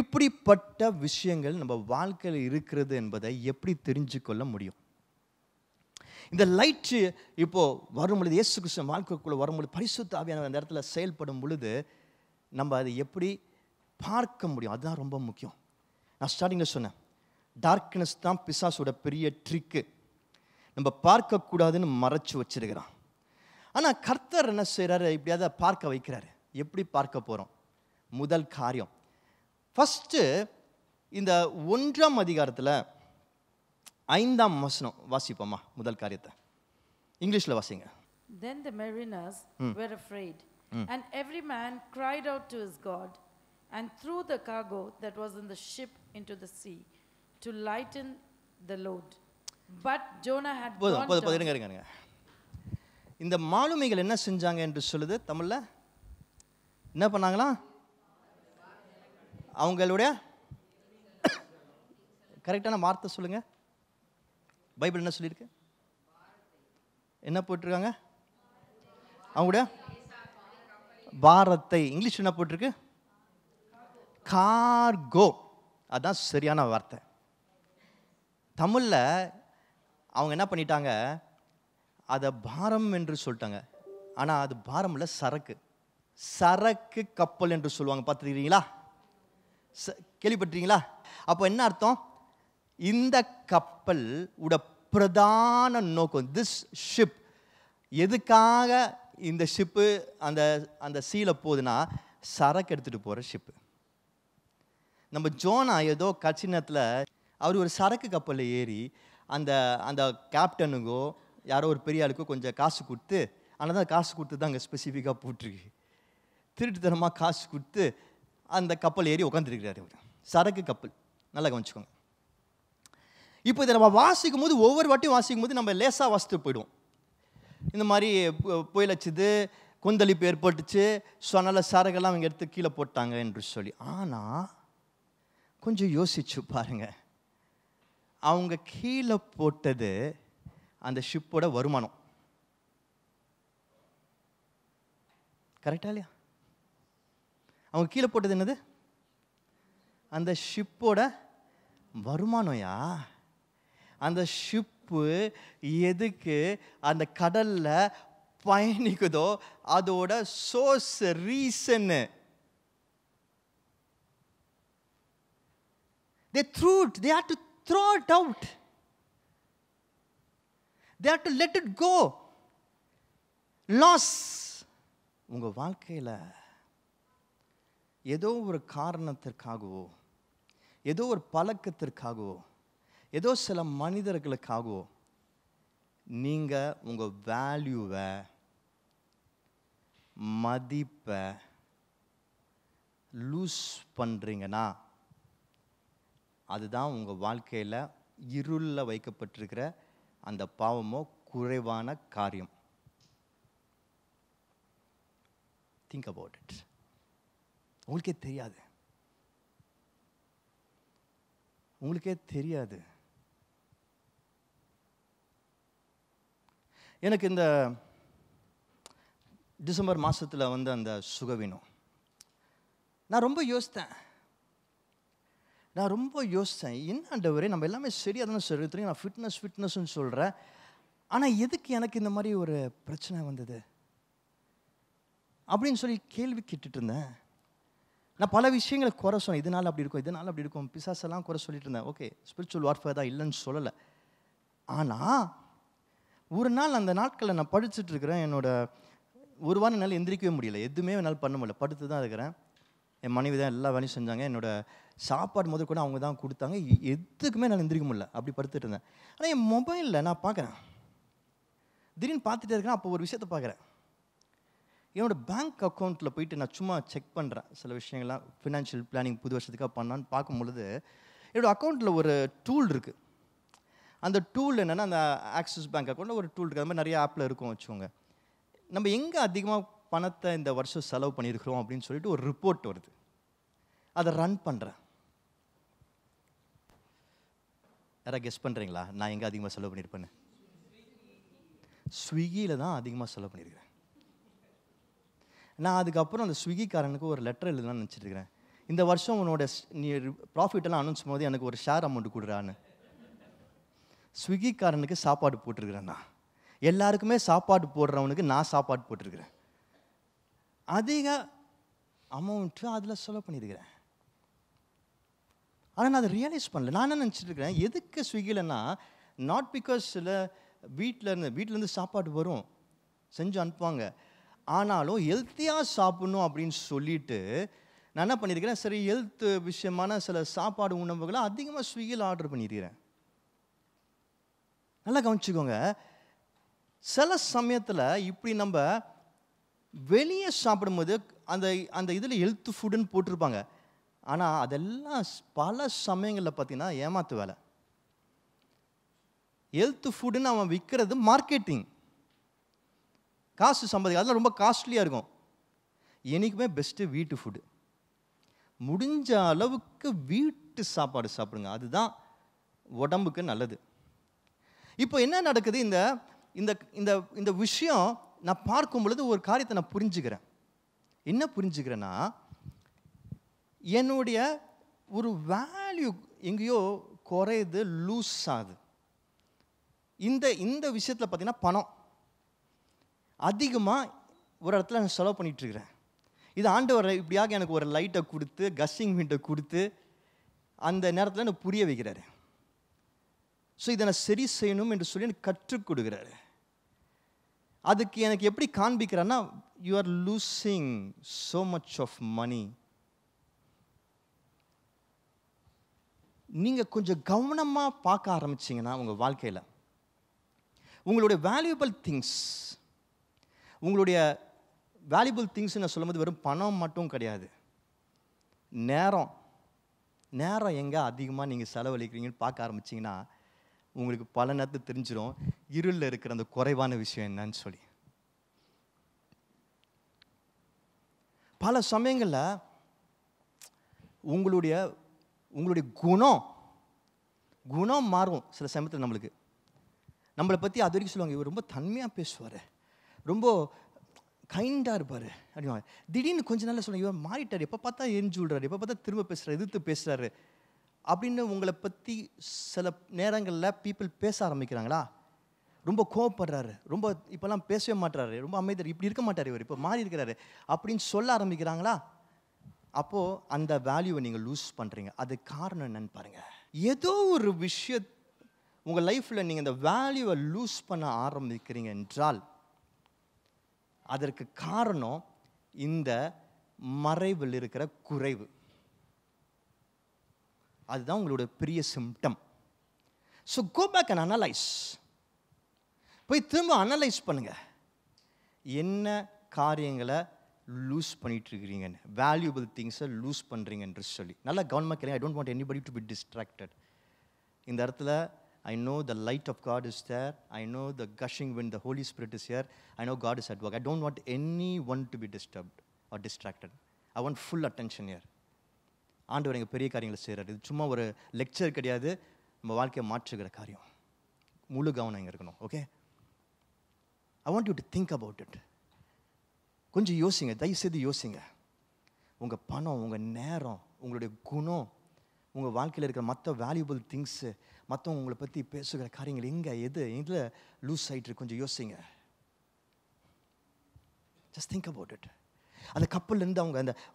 S1: இப்படிப்பட்ட விஷயங்கள் நம்ம வாழ்க்கையில் இருக்கிறது என்பதை எப்படி தெரிஞ்சு கொள்ள முடியும்? இந்த லைட்டு இப்போ வரும் பொழுது, இயேசு கிறிஸ்து வாழ்க்கைக்குள்ளே வரும்பொழுது, பரிசுத்த ஆவியானவர் அந்த இடத்துல செயல்படும் பொழுது நம்ம அதை எப்படி பார்க்க முடியும்? அதுதான் ரொம்ப முக்கியம். நான் ஸ்டார்டிங்கில் சொன்னேன், டார்க்னஸ் தான் பிசாசோட பெரிய ட்ரிக்கு. நம்ம பார்க்கக்கூடாதுன்னு மறைச்சு வச்சிருக்கிறான். ஆனால் கர்த்தர் என்ன செய்கிறாரு? இப்படியாவது பார்க்க வைக்கிறாரு. எப்படி பார்க்க போகிறோம்? முதல் காரியம், ஃபஸ்ட்டு இந்த 1ஆம் அதிகாரத்தில் 5ஆம் வசனம் வாசிப்போமா? முதல் காரியத்தை இங்கிலீஷில் வாசிங்க.
S4: Then the mariners were afraid, and every man cried out to his God, and threw the cargo that was in the ship into the sea to lighten the load. But Jonah had gone down.
S1: இருங்க. இந்த மாலுமிகள் என்ன செஞ்சாங்க என்று சொல்லுது தமிழ்ல? என்ன பண்ணாங்களா? அவங்களுடைய கரெக்டான வார்த்தை சொல்லுங்க. பைபிள் என்ன சொல்லியிருக்கு? என்ன போட்டிருக்காங்க? அவங்களுடைய பாரத்தை. இங்கிலீஷ் என்ன போட்டிருக்கு? கார்கோ. அதான் சரியான வார்த்தை. தமிழில் அவங்க என்ன பண்ணிட்டாங்க? அதை பாரம் என்று சொல்லிட்டாங்க. ஆனால் அது பாரம் இல்லை, சரக்கு. சரக்கு கப்பல் என்று சொல்லுவாங்க. பார்த்துருக்கீங்களா? கேள்விப்பட்டிருக்கீங்களா? அப்போ என்ன அர்த்தம்? இந்த கப்பல் உட பிரதான நோக்கம், திஸ் ஷிப், எதுக்காக இந்த ஷிப்பு அந்த அந்த சீல போகுதுன்னா, சரக்கு எடுத்துகிட்டு போகிற ஷிப்பு. நம்ம ஜோனா ஏதோ கட்சினத்தில் அவர் ஒரு சரக்கு கப்பலில் ஏறி அந்த அந்த கேப்டனுக்கோ யாரோ ஒரு பெரிய ஆளுக்கோ கொஞ்சம் காசு கொடுத்து, ஆனால் தான் காசு கொடுத்து தான் அங்கே ஸ்பெசிஃபிக்காக போட்டிருக்கு, திருட்டுத்தனமாக காசு கொடுத்து அந்த கப்பல் ஏறி உட்காந்துருக்கிறாரு அவர். சரக்கு கப்பல். நல்லா கவனிச்சுக்கோங்க. இப்போ இதை நம்ம வாசிக்கும் போது, ஒவ்வொரு வாட்டியும் வாசிக்கும் போது நம்ம லேசாக வாசித்து போயிடுவோம். இந்த மாதிரி புயல் அடிச்சுது, கொந்தளிப்பு ஏற்பட்டுச்சு, ஸோ அதனால் சரகெல்லாம் அவங்க எடுத்து கீழே போட்டாங்க என்று சொல்லி. ஆனால் கொஞ்சம் யோசிச்சு பாருங்க, அவங்க கீழே போட்டது அந்த ஷிப்போட வருமானம். கரெக்டா இல்லையா? அவங்க கீழே போட்டது என்னது? அந்த ஷிப்போட வருமானம்யா. அந்த ஷிப்பு எதுக்கு அந்த கடல்ல பயணிக்குதோ அதோட source, reason. They threw it. They had to throw it out. They had to let it go. Loss. உங்க வாழ்க்கையில் ஏதோ ஒரு காரணத்திற்காகவோ, ஏதோ ஒரு பழக்கத்திற்காகவோ, ஏதோ சில மனிதர்களுக்காகவோ நீங்கள் உங்கள் வேல்யூவை, மதிப்பை லூஸ் பண்ணுறீங்கன்னா, அதுதான் உங்கள் வாழ்க்கையில் இருளில் வைக்கப்பட்டிருக்கிற அந்த பாவமோ குறைவான காரியம். Think about it. உங்களுக்கே தெரியாது. உங்களுக்கே தெரியாது. எனக்கு இந்த டிசம்பர் மாதத்தில் வந்து அந்த சுகவீனம், நான் ரொம்ப யோசித்தேன். என்ன ஆண்டவரே, நம்ம எல்லாமே சரியாக தானே சொல்லிட்டு, நான் ஃபிட்னஸ்ன்னு சொல்கிறேன், ஆனால் எதுக்கு எனக்கு இந்த மாதிரி ஒரு பிரச்சனை வந்தது அப்படின்னு சொல்லி கேள்வி கேட்டுட்டு இருந்தேன். நான் பல விஷயங்களை குறை சொன்னேன். இதனால் அப்படி இருக்கும், பிசாசெல்லாம் குறை சொல்லிட்டு இருந்தேன். ஓகே, ஸ்பிரிச்சுவல் வார்ஃபேர் தான், இல்லைன்னு சொல்லலை. ஆனால் ஒரு நாள் அந்த நாட்களில் நான் படிச்சுட்டு இருக்கிறேன். என்னோட ஒரு வாரம் என்னால் எந்திரிக்கவே முடியல, எதுவுமே என்னால் பண்ண முடியல, படுத்து தான் இருக்கிறேன். என் மனைவி தான் எல்லா வேலையும் செஞ்சாங்க. என்னோட சாப்பாடு முதல் கூட அவங்க தான் கொடுத்தாங்க. எதுக்குமே நான் எந்திரிக்க முடியல, அப்படி படுத்துட்டு இருந்தேன். ஆனால் என் மொபைலில் நான் பார்க்குறேன், திடீர்னு பார்த்துட்டே இருக்கேன். அப்போ ஒரு விஷயத்தை பார்க்குறேன். என்னோடய பேங்க் அக்கௌண்ட்டில் போயிட்டு நான் சும்மா செக் பண்ணுறேன். சில விஷயங்கள்லாம் ஃபினான்ஷியல் பிளானிங் புது வருஷத்துக்காக பண்ணான்னு பார்க்கும் பொழுது, என்னோடய அக்கௌண்ட்டில் ஒரு டூல் இருக்குது. அந்த டூல் என்னென்னா, அந்த ஆக்சிஸ் பேங்க் அக்கௌண்ட்டில் ஒரு டூல் இருக்குது. அது மாதிரி நிறைய ஆப்பில் இருக்கும் வச்சுக்கோங்க. நம்ம எங்கே அதிகமாக பணத்தை இந்த வருஷம் செலவு பண்ணியிருக்கிறோம் அப்படின்னு சொல்லிட்டு ஒரு ரிப்போர்ட் வருது. அதை ரன் பண்ணுறேன். யாராவது கெஸ் பண்ணுறீங்களா நான் எங்கே அதிகமாக செலவு பண்ணியிருப்பேன்னு? ஸ்விக்கியில் தான் அதிகமாக செலவு பண்ணியிருக்கிறேன். நான் அதுக்கப்புறம் அந்த ஸ்விக்கிக்காரனுக்கு ஒரு லெட்டர் எழுதலாம்னு நினச்சிட்டு இருக்கிறேன். இந்த வருஷம் உன்னோட நீ ப்ராஃபிட்டெல்லாம் அனௌன்ஸ் போது எனக்கு ஒரு ஷேர் அமௌண்ட் கொடுறான்னு. ஸ்விக்கிக்காரனுக்கு சாப்பாடு போட்டிருக்கிறேன். நான் எல்லாருக்குமே சாப்பாடு போடுறவனுக்கு நான் சாப்பாடு போட்டிருக்கிறேன். அதிக அமௌண்ட்டு அதில் செலவு பண்ணியிருக்கிறேன். ஆனால் நான் அதை ரியலைஸ் பண்ணல. நான் என்ன நினச்சிட்டு இருக்கிறேன், எதுக்கு ஸ்விக்கிலன்னா நாட் பிகாஸ் சில வீட்டிலேருந்து சாப்பாடு வரும், செஞ்சு அனுப்புவாங்க. ஆனாலும் ஹெல்த்தியாக சாப்பிடணும் அப்படின்னு சொல்லிட்டு நான் என்ன பண்ணியிருக்கிறேன், சரி ஹெல்த் விஷயமான சில சாப்பாடு உணவுகளை அதிகமாக ஸ்விக்கியில் ஆர்டர் பண்ணியிருக்கிறேன். நல்லா கவனிச்சுக்கோங்க, சில சமயத்தில் இப்படி நம்ம வெளியே சாப்பிடும்போது அந்த அந்த இதில் ஹெல்த் ஃபுட்டுன்னு போட்டிருப்பாங்க. ஆனால் அதெல்லாம் பல சமயங்களில் பார்த்தீங்கன்னா ஏமாத்து வேலை. ஹெல்த் ஃபுட்டுன்னு அவன் விற்கிறது மார்க்கெட்டிங், காசு சம்பாதிக்க, அதெல்லாம் ரொம்ப காஸ்ட்லியாக இருக்கும். என்றைக்குமே பெஸ்ட்டு வீட்டு ஃபுட்டு. முடிஞ்ச அளவுக்கு வீட்டு சாப்பாடு சாப்பிடுங்க, அதுதான் உடம்புக்கு நல்லது. இப்போ என்ன நடக்குது, இந்த இந்த இந்த இந்த விஷயம் நான் பார்க்கும் பொழுது ஒரு காரியத்தை நான் புரிஞ்சுக்கிறேன். என்ன புரிஞ்சுக்கிறேன்னா, என்னுடைய ஒரு வேல்யூ எங்கேயோ குறையுது, லூஸ் ஆகுது. இந்த இந்த விஷயத்தில் பார்த்தீங்கன்னா பணம் அதிகமாக ஒரு இடத்துல நான் செலவு பண்ணிகிட்ருக்கிறேன். இது ஆண்டவர் இப்படியாக எனக்கு ஒரு லைட்டை கொடுத்து, கஸ்ஸிங் விண்டை கொடுத்து அந்த நேரத்தில் எனக்கு புரிய வைக்கிறாரு. ஸோ இதை நான் சரி செய்யணும் என்று சொல்லி எனக்கு கற்றுக் கொடுக்குறாரு. அதுக்கு எனக்கு எப்படி காண்பிக்கிறான்னா, you are losing so much of money. நீங்கள் கொஞ்சம் கவனமாக பார்க்க ஆரம்பிச்சிங்கன்னா உங்கள் வாழ்க்கையில் உங்களுடைய வேல்யூபிள் திங்ஸ், உங்களுடைய வேல்யூபிள் திங்ஸ் நான் சொல்லும்போது வெறும் பணம் மட்டும் கிடையாது, நேரம். நேரம் எங்கே அதிகமாக நீங்கள் செலவழிக்கிறீங்கன்னு பார்க்க ஆரம்பிச்சிங்கன்னா உங்களுக்கு பல நேரத்தில் தெரிஞ்சிடும் இருளில் இருக்கிற அந்த குறைவான விஷயம் என்னன்னு சொல்லி. பல சமயங்களில் உங்களுடைய உங்களுடைய குணம் மாறும். சில சமயத்தில் நம்மளை பற்றி அது வரைக்கும் சொல்லுவாங்க, இவர் ரொம்ப தன்மையாக பேசுவார், ரொம்ப கைண்டாக இருப்பார் அப்படிவாங்க. திடீர்னு கொஞ்ச நாளில் சொல்லுவாங்க, இவர் மாறிட்டார், எப்போ பார்த்தா எரிஞ்சு விடுறாரு, எப்போ பார்த்தா திரும்ப பேசுகிறார், எதிர்த்து பேசுகிறாரு அப்படின்னு உங்களை பற்றி சில நேரங்களில் பீப்புள் பேச ஆரம்பிக்கிறாங்களா. ரொம்ப கோவப்படுறாரு, ரொம்ப இப்போல்லாம் பேசவே மாட்டாரு, ரொம்ப அமைதியார், இப்படி இருக்க மாட்டார், இவர் இப்போ மாறி இருக்கிறாரு அப்படின்னு சொல்ல ஆரம்பிக்கிறாங்களா. அப்போது அந்த வேல்யூவை நீங்கள் லூஸ் பண்ணுறீங்க. அது காரணம் என்னன்னு பாருங்கள். ஏதோ ஒரு விஷயம் உங்கள் லைஃப்பில் நீங்கள் இந்த வேல்யூவை லூஸ் பண்ண ஆரம்பிக்கிறீங்க என்றால் அதற்கு காரணம் இந்த மறைவில் இருக்கிற குறைவு. அதுதான் உங்களுடைய பெரிய symptom. So go back and analyse. போய் திரும்ப அனலைஸ் பண்ணுங்க, என்ன காரியங்களை லூஸ் பண்ணிட்டு இருக்கிறீங்கன்னு, வேல்யூபிள் திங்ஸை லூஸ் பண்ணுறீங்கன்னு சொல்லி நல்லா கவனமாக கேளுங்க. ஐ don't want anybody to be distracted. இந்த இடத்துல I know the light of God is there. I know the gushing wind, the Holy Spirit is here. I know God is at work. I don't want anyone to be disturbed or distracted. I want full attention here. ஆண்டவர் எங்கள் பெரிய காரியங்களை செய்கிறார். இது சும்மா ஒரு லெக்சர் கிடையாது, நம்ம வாழ்க்கையை மாற்றுகிற காரியம். முழு கவனம் இங்கே இருக்கணும். Okay, I want you to think about it. கொஞ்சம் யோசிங்க, தயவுசெய்து யோசிங்க. உங்கள் பணம், உங்கள் நேரம், உங்களுடைய குணம், உங்கள் வாழ்க்கையில் இருக்கிற மற்ற வேல்யூபிள் திங்ஸு, மற்றவங்க உங்களை பற்றி பேசுகிற காரியங்கள் எங்கே, இதில் லூஸ் ஆகிட்டு கொஞ்சம் யோசிங்க. Just think about it. அந்த கப்பல்லேருந்து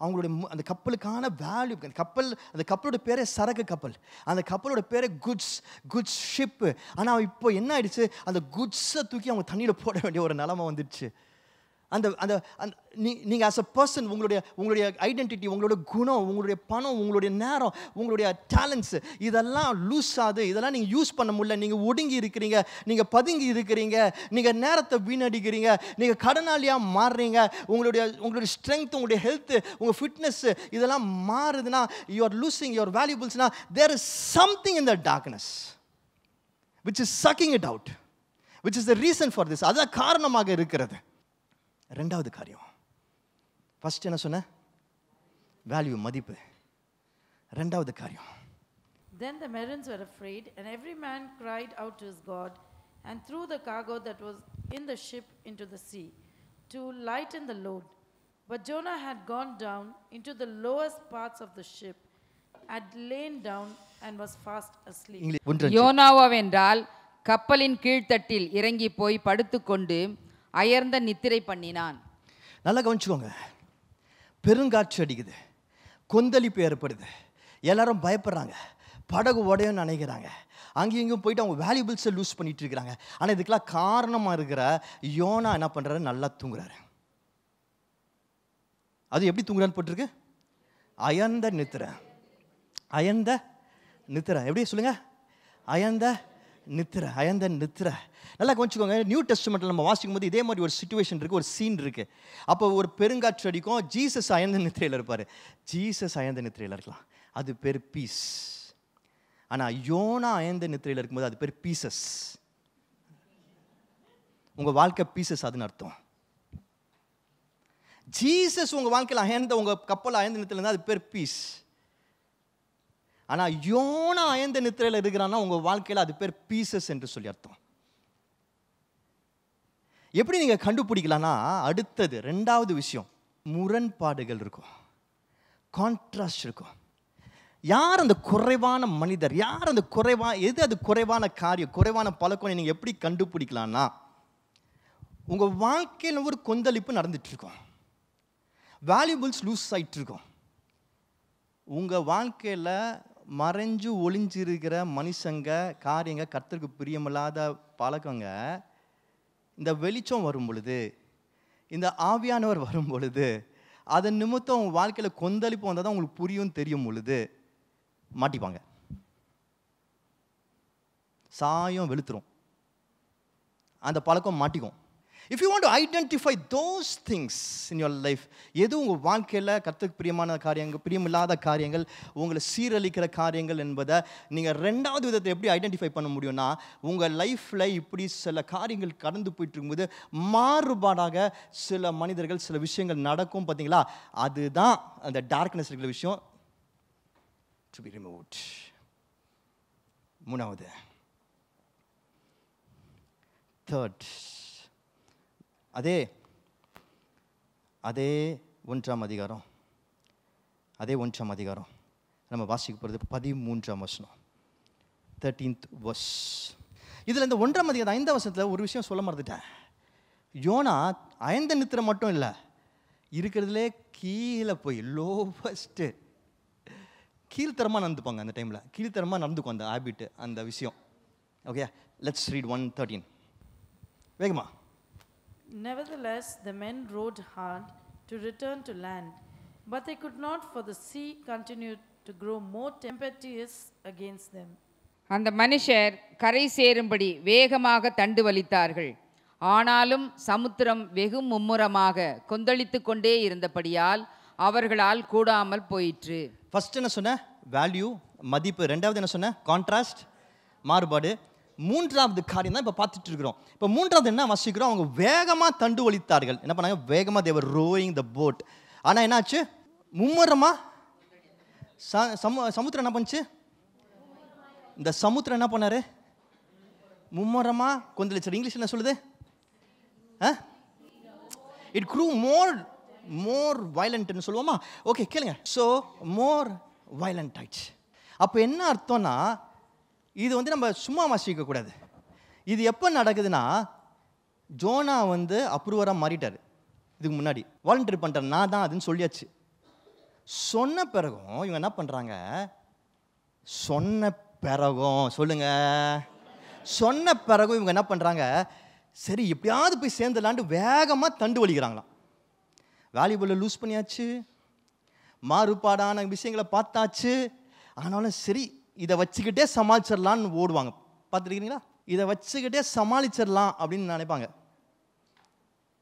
S1: அவங்களுடைய அந்த கப்பலுக்கான வேல்யூ, அந்த கப்பலோட பேரே சரக்கு கப்பல், அந்த கப்பலோட பேரே குட்ஸ் ஷிப்பு. ஆனால் இப்போ என்ன ஆயிடுச்சு, அந்த குட்ஸை தூக்கி அவங்க தண்ணியில் போட வேண்டிய ஒரு நிலைமை வந்துடுச்சு. நீங்கள் ஆஸ் அ பர்சன் உங்களுடைய ஐடென்டிட்டி, உங்களுடைய குணம், உங்களுடைய பணம், உங்களுடைய நேரம், உங்களுடைய டேலண்ட்ஸ் இதெல்லாம் லூஸ் ஆகுது. இதெல்லாம் நீங்கள் யூஸ் பண்ண முடியல. நீங்கள் ஒடுங்கி இருக்கிறீங்க, நீங்கள் பதுங்கி இருக்கிறீங்க, நீங்கள் நேரத்தை வீணடிக்கிறீங்க, நீங்கள் கடனாளியாக மாறுறீங்க. உங்களுடைய ஸ்ட்ரென்த், உங்களுடைய ஹெல்த், உங்கள் ஃபிட்னஸ் இதெல்லாம் மாறுதுன்னா, யூ ஆர் லூசிங் யுவர் வேல்யூபிள்ஸ்னா, there is something in the darkness which is sucking it out, which is the reason for this. அதுதான் காரணமாக இருக்கிறது. ரெண்டாவது காரியம், ஃபர்ஸ்ட் என்ன சொன்ன, வேல்யூ, மதிப்பு. ரெண்டாவது காரியம்,
S4: Then the mariners were afraid, and every man cried out to his God, and threw the cargo that was in the ship into the sea to lighten the load. But Jonah had gone down into the lowest parts of the ship, had lain down and was fast asleep.
S3: யோனாவென்றால் கப்பலின் கீழ்த்தட்டில் இறங்கி போய் படுத்துக்கொண்டு அயர்ந்த நித்திரை பண்ணினான்.
S1: நல்லா கவனிச்சுக்கோங்க. பெருங்காற்று அடிக்குது, கொந்தளிப்பு ஏற்படுது, எல்லாரும் பயப்படுறாங்க, படகு உடையும் நினைக்கிறாங்க, அங்கேயும் இங்கேயும் போயிட்டு அவங்க வேல்யூபிள்ஸை லூஸ் பண்ணிட்டு இருக்கிறாங்க. ஆனால் இதுக்கெல்லாம் காரணமாக இருக்கிற யோனா என்ன பண்ணுறாரு? நல்லா தூங்குறாரு. அது எப்படி தூங்குறான்னு போட்டிருக்கு? அயர்ந்த நித்திரை. அயர்ந்த நித்திரை எப்படி சொல்லுங்க? அயர்ந்த நித்திரை, அயர்ந்த நித்திரை. நல்லா கவனிச்சுக்கோங்க. நியூ டெஸ்டமெண்ட்டில் நம்ம வாசிக்கும் போது இதே மாதிரி ஒரு சிச்சுவேஷன் இருக்குது, ஒரு சீன் இருக்குது. அப்போ ஒரு பெருங்காற்று அடிக்கும், ஜீசஸ் அயர்ந்த நித்திரையில் இருப்பார். ஜீசஸ் அயர்ந்த நித்திரையில் இருக்கலாம், அது பேர் பீஸ். ஆனால் யோனா அயர்ந்த நித்திரையில் இருக்கும்போது அது பேர் பீசஸ். உங்கள் வாழ்க்கை பீசஸ் அதுன்னு அர்த்தம். ஜீசஸ் உங்கள் வாழ்க்கையில் அயர்ந்த, உங்கள் கப்பல் அயர்ந்த நித்திரையில் இருந்தால் அது பேர் பீஸ். ஆனால் யோனா அயர்ந்த நித்திரையில் இருக்கிறான்னா உங்கள் வாழ்க்கையில் அது பேர் பீசஸ் என்று சொல்லி அர்த்தம். எப்படி நீங்கள் கண்டுபிடிக்கலாம்னா, அடுத்தது ரெண்டாவது விஷயம், முரண்பாடுகள் இருக்கும், கான்ட்ராஸ்ட் இருக்கும். யார் அந்த குறைவான மனிதர், யார் அந்த எது அது குறைவான காரியம், குறைவான பழக்கம் நீங்கள் எப்படி கண்டுபிடிக்கலாம்னா, உங்கள் வாழ்க்கையில் ஒரு கொந்தளிப்பு நடந்துட்டுருக்கோம், வேல்யூபிள்ஸ் லூஸ் ஆகிட்டுருக்கோம். உங்கள் வாழ்க்கையில் மறைஞ்சு ஒளிஞ்சிருக்கிற மனுஷங்க, காரியங்க, கர்த்தருக்கு பிரியமில்லாத பழக்கங்க, இந்த வெளிச்சம் வரும் பொழுது, இந்த ஆவியானவர் வரும் பொழுது, அதன் நிமித்தம் உங்கள் வாழ்க்கையில் கொந்தளிப்பு வந்தால் தான் உங்களுக்கு புரியும் தெரியும் பொழுது மாட்டிப்பாங்க. சாயம் வெளுத்துரும், அந்த பழக்கம் மாட்டிக்கும். If you want to identify those things in your life, எது உங்கள் வாழ்க்கையில் கர்த்தருக்கு பிரியமான காரியங்கள், பிரியமில்லாத காரியங்கள், உங்களை சீரழிக்கிற காரியங்கள் என்பதை நீங்கள் ரெண்டாவது விதத்தை எப்படி ஐடென்டிஃபை பண்ண முடியும்னா, உங்கள் லைஃப்பில் இப்படி சில காரியங்கள் கடந்து போயிட்டு இருக்கும்போது மாறுபாடாக சில மனிதர்கள், சில விஷயங்கள் நடக்கும் பார்த்தீங்களா, அதுதான் அந்த டார்க்னஸ் இருக்கிற விஷயம். To be removed. மூணாவது, தேர்ட், அதே 1ஆம் அதிகாரம், அதே 1ஆம் அதிகாரம் நம்ம வாசிக்க போகிறது 13ஆம் வசனம், 13th verse. இதில் இந்த 1ஆம் அதிகாரம் 5ஆம் வசனத்தில் ஒரு விஷயம் சொல்ல மறந்துட்டேன். யோனா அயர்ந்த நித்திரை மட்டும் இல்லை, இருக்கிறதுலே கீழே போய் லோவஸ்ட்டு கீழ்த்தரமாக நடந்துப்பாங்க. அந்த டைமில் கீழ்த்தரமாக நடந்துக்கும் அந்த ஹேபிட்டு, அந்த விஷயம். ஓகே, லெட்ஸ் ரீட் 1:13 வேகமா.
S4: Nevertheless, the men rowed hard to return to land, but they could not, for the sea continued to grow more tempestuous against them.
S3: அந்த மனுஷர் கரை சேரும்படி வேகமாக தண்டு வலித்தார்கள். ஆனாலும் சமுத்திரம் வெகு மும்முரமாக கொந்தளித்து கொண்டே இருந்தபடியால் அவர்களால் கூடாமல் போயிற்று.
S1: ஃபர்ஸ்ட் என்ன சொன்ன? வேல்யூ, மதிப்பு. ரெண்டாவது என்ன சொன்ன? கான்ட்ராஸ்ட், மாறுபாடு. மூன்றாவது காரியம் தான் இப்போ பார்த்துட்டு இருக்கிறோம். இப்போ மூன்றாவது என்ன வாசிக்கிறோம்? அவங்க வேகமாக தண்டு வலித்தார்கள். என்ன பண்ணாங்க? வேகமாக தேவர் ரோயிங் த போட். ஆனால் என்னாச்சு? மும்முரமாக சமுத்திரம் என்ன பண்ணுச்சு? இந்த சமுத்திரம் என்ன பண்ணாரு? மும்முரமாக கொந்தளிச்சார். இங்கிலீஷ் என்ன சொல்லுது? இட் க்ரூ மோர் வயலண்ட்னு சொல்லுவோமா? ஓகே, கேளுங்க. ஸோ மோர் வயலண்ட் ஆயிடுச்சு. அப்போ என்ன அர்த்தம்னா, இது நம்ம சும்மா வாசிக்கக்கூடாது. இது எப்போ நடக்குதுன்னா, ஜோனா அப்ரூவராக மாறிட்டார். இதுக்கு முன்னாடி வாலண்டரி பண்ணிட்டார், நான் தான் அதுன்னு சொல்லியாச்சு. சொன்ன பிறகும் இவங்க என்ன பண்ணுறாங்க? சொன்ன பிறகும் இவங்க என்ன பண்ணுறாங்க? சரி எப்படியாவது போய் சேர்ந்துலான்ட்டு வேகமாக தண்டு வலிக்கிறாங்களாம். வேல்யூபிளை லூஸ் பண்ணியாச்சு, மாறுபாடான விஷயங்களை பார்த்தாச்சு. ஆனாலும் சரி இதை வச்சுக்கிட்டே சமாளிச்சிடலான்னு ஓடுவாங்க. பார்த்துருக்கீங்களா? இதை வச்சுக்கிட்டே சமாளிச்சிடலாம் அப்படின்னு நினைப்பாங்க.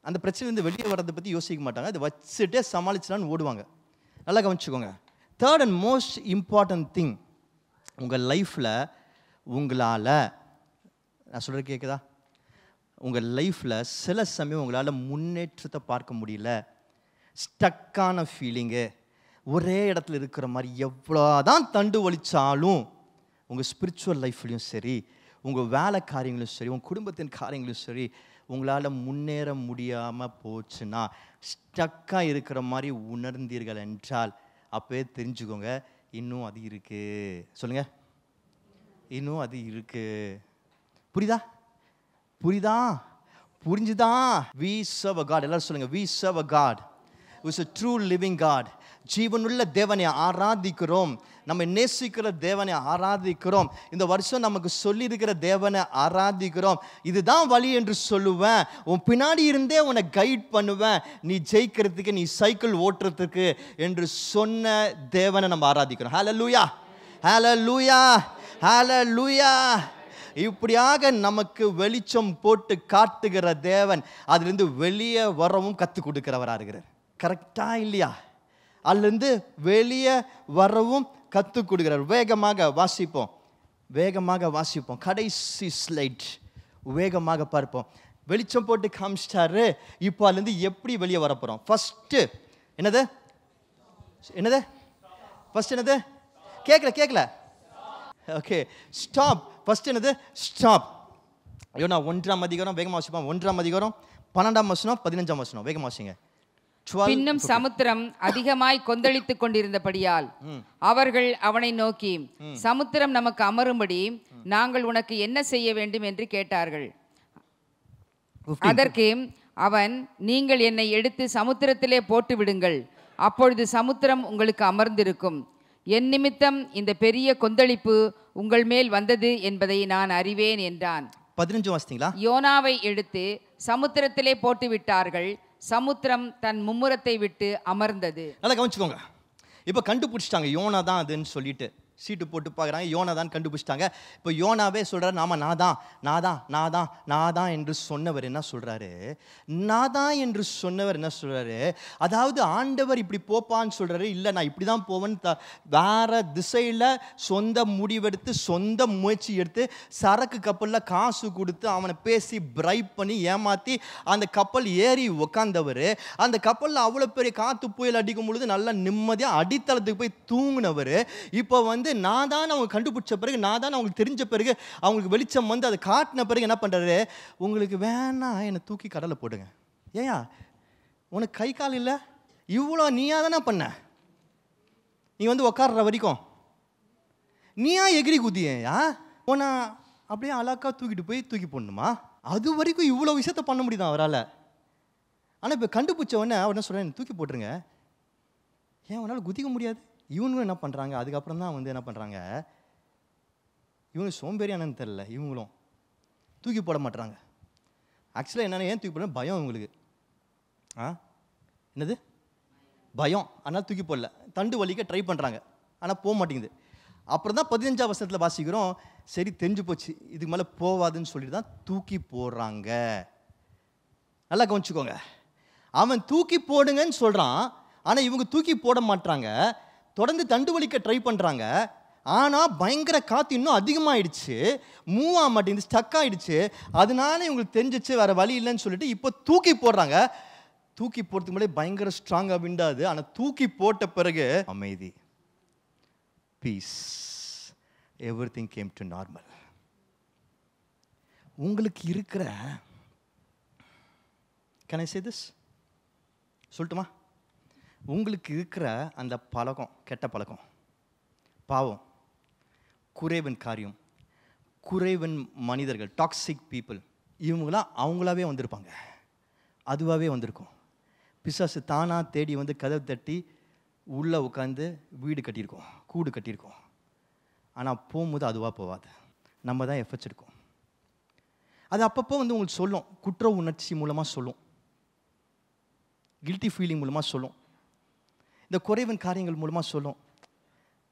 S1: அந்த பிரச்சனையிலேருந்து வெளியே வர்றதை பற்றி யோசிக்க மாட்டாங்க, இதை வச்சுட்டே சமாளிச்சிடலான்னு ஓடுவாங்க. நல்லா கவனிச்சுக்கோங்க. Third and most important thing, உங்கள் லைஃப்பில் உங்களால், நான் சொல்கிறது கேட்குதா? உங்கள் லைஃப்பில் சில சமயம் உங்களால் முன்னேற்றத்தை பார்க்க முடியல, ஸ்டக்கான ஃபீலிங்கு, ஒரே இடத்துல இருக்கிற மாதிரி எவ்வளோதான் தண்டு வலிச்சாலும் உங்கள் ஸ்பிரிச்சுவல் லைஃப்லையும் சரி, உங்கள் வேலை காரியங்களும் சரி, உங்கள் குடும்பத்தின் காரியங்களும் சரி, உங்களால் முன்னேற முடியாமல் போச்சுன்னா, ஸ்டக்காக இருக்கிற மாதிரி உணர்ந்தீர்கள் என்றால் அப்போவே தெரிஞ்சுக்கோங்க, இன்னும் அது இருக்கு. சொல்லுங்க, இன்னும் அது இருக்கு. புரியுதா? புரியுதா? புரிஞ்சுதா? We serve a God. எல்லாரும் சொல்லுங்க, we serve a God who is a true living God. ஜீவனுள்ள தேவனை ஆராதிக்கிறோம். நம்ம நேசிக்கிற தேவனை ஆராதிக்கிறோம். இந்த வருஷம் நமக்கு சொல்லியிருக்கிற தேவனை ஆராதிக்கிறோம். இதுதான் வழி என்று சொல்லுவேன். உன் பின்னாடி இருந்தே உன்னை கைட் பண்ணுவேன், நீ ஜெயிக்கிறதுக்கு, நீ சைக்கிள் ஓட்டுறதுக்கு என்று சொன்ன தேவனை நம்ம ஆராதிக்கிறோம். ஹல்லேலூயா, ஹல்லேலூயா, ஹல்லேலூயா. இப்படியாக நமக்கு வெளிச்சம் போட்டு காட்டுகிற தேவன் அதிலிருந்து வெளியே வரவும் கற்றுக் கொடுக்கிறவராக இருக்கிறார். கரெக்டா இல்லையா? அதிலிருந்து வெளியே வரவும் கற்றுக் கொடுக்கிறார். வேகமாக வாசிப்போம், வேகமாக வாசிப்போம். கடைசி ஸ்லைட் வேகமாக பார்ப்போம். வெளிச்சம் போட்டு காமிச்சிட்டாரு. இப்போ அதுலேருந்து எப்படி வெளியே வர போகிறோம்? ஃபஸ்ட்டு என்னது? என்னது ஃபஸ்ட்? என்னது? கேட்கல. Okay, stop. ஃபர்ஸ்ட் என்னது? ஸ்டாப். யோனா 1ஆம் அதிகாரம், வேகமாக வாசிப்போம். 1ஆம் அதிகாரம் 12ஆம் வசனம் 15ஆம் வசனம், வேகமாக வாசிங்க.
S3: பின்னும் சமுத்திரம் அதிகமாய் கொந்தளித்துக் கொண்டிருந்தபடியால் அவர்கள் அவனை நோக்கி, சமுத்திரம் நமக்கு அமரும்படி நாங்கள் உனக்கு என்ன செய்ய வேண்டும் என்று கேட்டார்கள். அதற்கு அவன், நீங்கள் என்னை எடுத்து சமுத்திரத்திலே போட்டு விடுங்கள், அப்பொழுது சமுத்திரம் உங்களுக்கு அமர்ந்திருக்கும். என் நிமித்தம் இந்த பெரிய கொந்தளிப்பு உங்கள் மேல் வந்தது என்பதை நான் அறிவேன் என்றான்.
S1: 15 வாசித்தீங்களா?
S3: யோனாவை எடுத்து சமுத்திரத்திலே போட்டு விட்டார்கள், சமுத்திரம் தன் மும்முரத்தை விட்டு அமர்ந்தது.
S1: நல்லா கவனிச்சுக்கோங்க. இப்போ கண்டுபிடிச்சிட்டாங்க யோனா தான் அதுன்னு சொல்லிட்டு சீட்டு போட்டு பார்க்குறாங்க. யோனா தான் கண்டுபிடிச்சிட்டாங்க. இப்போ யோனாவே சொல்கிறார், நான் தான் என்று சொன்னவர் என்ன சொல்கிறாரு? என்று சொன்னவர் என்ன சொல்கிறாரு? அதாவது ஆண்டவர் இப்படி போப்பான்னு சொல்கிறாரு. இல்லை, நான் இப்படி தான் போவேன்னு வேற திசையில் சொந்த முடிவெடுத்து, சொந்த முயற்சி எடுத்து, சரக்கு கப்பலில் காசு கொடுத்து அவனை பேசி பிரைப் பண்ணி ஏமாற்றி அந்த கப்பல் ஏறி உக்காந்தவர், அந்த கப்பலில் அவ்வளோ பெரிய காற்று புயல் அடிக்கும் பொழுது நல்லா நிம்மதியாக அடித்தளத்துக்கு போய் தூங்கினவர், இப்போ நான் தான் அவங்க கண்டுபிடிச்ச பிறகு, நான் தான் அவங்களுக்கு தெரிஞ்ச பிறகு, அவங்களுக்கு வெளிச்சம் வந்து அதை காட்டின பிறகு என்ன பண்ணுறாரு? உங்களுக்கு வேணா என்னை தூக்கி கடலை போடுங்க. ஏயா, உனக்கு கை கால் இல்லை, இவ்வளோ நீயா தானே பண்ண, நீ வந்து உக்காடுற வரைக்கும் நீயா எகிரி குதியா? உன்னை அப்படியே அழகா தூக்கிட்டு போய் தூக்கி போடணுமா? அது வரைக்கும் இவ்வளோ விஷயத்த பண்ண முடியுதான் அவரால். ஆனால் இப்போ கண்டுபிடிச்ச உடனே அவர் என்ன சொல்கிறேன், தூக்கி போட்டுருங்க. ஏன் உன்னால் குதிக்க முடியாது? இவங்களும் என்ன பண்ணுறாங்க, அதுக்கப்புறம் தான் வந்து என்ன பண்ணுறாங்க, இவங்க சோம்பேறியானு தெரில, இவங்களும் தூக்கி போட மாட்டுறாங்க. ஆக்சுவலாக என்னென்ன, ஏன் தூக்கி போட? பயம் இவங்களுக்கு. என்னது? பயம். ஆனால் தூக்கி போடல. தண்டு வலிக்க ட்ரை பண்ணுறாங்க, ஆனால் போக மாட்டேங்குது. அப்புறம் தான் 15ஆம் வசனத்தில் வாசிக்கிறோம், சரி தெரிஞ்சு போச்சு, இதுக்கு மேலே போவாதுன்னு சொல்லிட்டு தான் தூக்கி போடுறாங்க. நல்லா கவனிச்சுக்கோங்க. அவன் தூக்கி போடுங்கன்னு சொல்கிறான், ஆனால் இவங்க தூக்கி போட மாட்டாங்க. தொடர்ந்து தண்டு வலிக்க ட்ரை பண்ணுறாங்க. ஆனால் பயங்கர காற்று இன்னும் அதிகமாகிடுச்சு, மூவ் ஆக மாட்டேங்குது, ஸ்டக் ஆகிடுச்சு. அதனால இவங்களுக்கு தெரிஞ்சிச்சு வேறு வழி இல்லைன்னு சொல்லிட்டு இப்போ தூக்கி போடுறாங்க. தூக்கி போடுறதுக்கு முன்னாடி பயங்கர ஸ்ட்ராங்காக விண்டாது. ஆனால் தூக்கி போட்ட பிறகு அமைதி, peace, everything came to normal. உங்களுக்கு இருக்கிற, கேன் ஐ சே திஸ்? சொல்லட்டுமா? உங்களுக்கு இருக்கிற அந்த பழக்கம், கெட்ட பழக்கம், பாவம், குறைவன் காரியம், குறைவன் மனிதர்கள், டாக்ஸிக் பீப்புள், இவங்களாம் அவங்களாவே வந்திருப்பாங்க, அதுவாகவே வந்திருக்கும். பிசாசு தானாக தேடி வந்து கதவை தட்டி உள்ளே உட்காந்து வீடு கட்டியிருக்கோம், கூடு கட்டியிருக்கோம். ஆனால் போகும்போது அதுவாக போகாது, நம்ம தான் எஃபர்ட்ஸ் எடுக்கும். அது அப்பப்போ வந்து உங்களுக்கு சொல்லும், குற்ற உணர்ச்சி மூலமாக சொல்லும், கில்ட்டி ஃபீலிங் மூலமாக சொல்லும், இந்த குறைவன் காரியங்கள் மூலமாக சொல்லும்,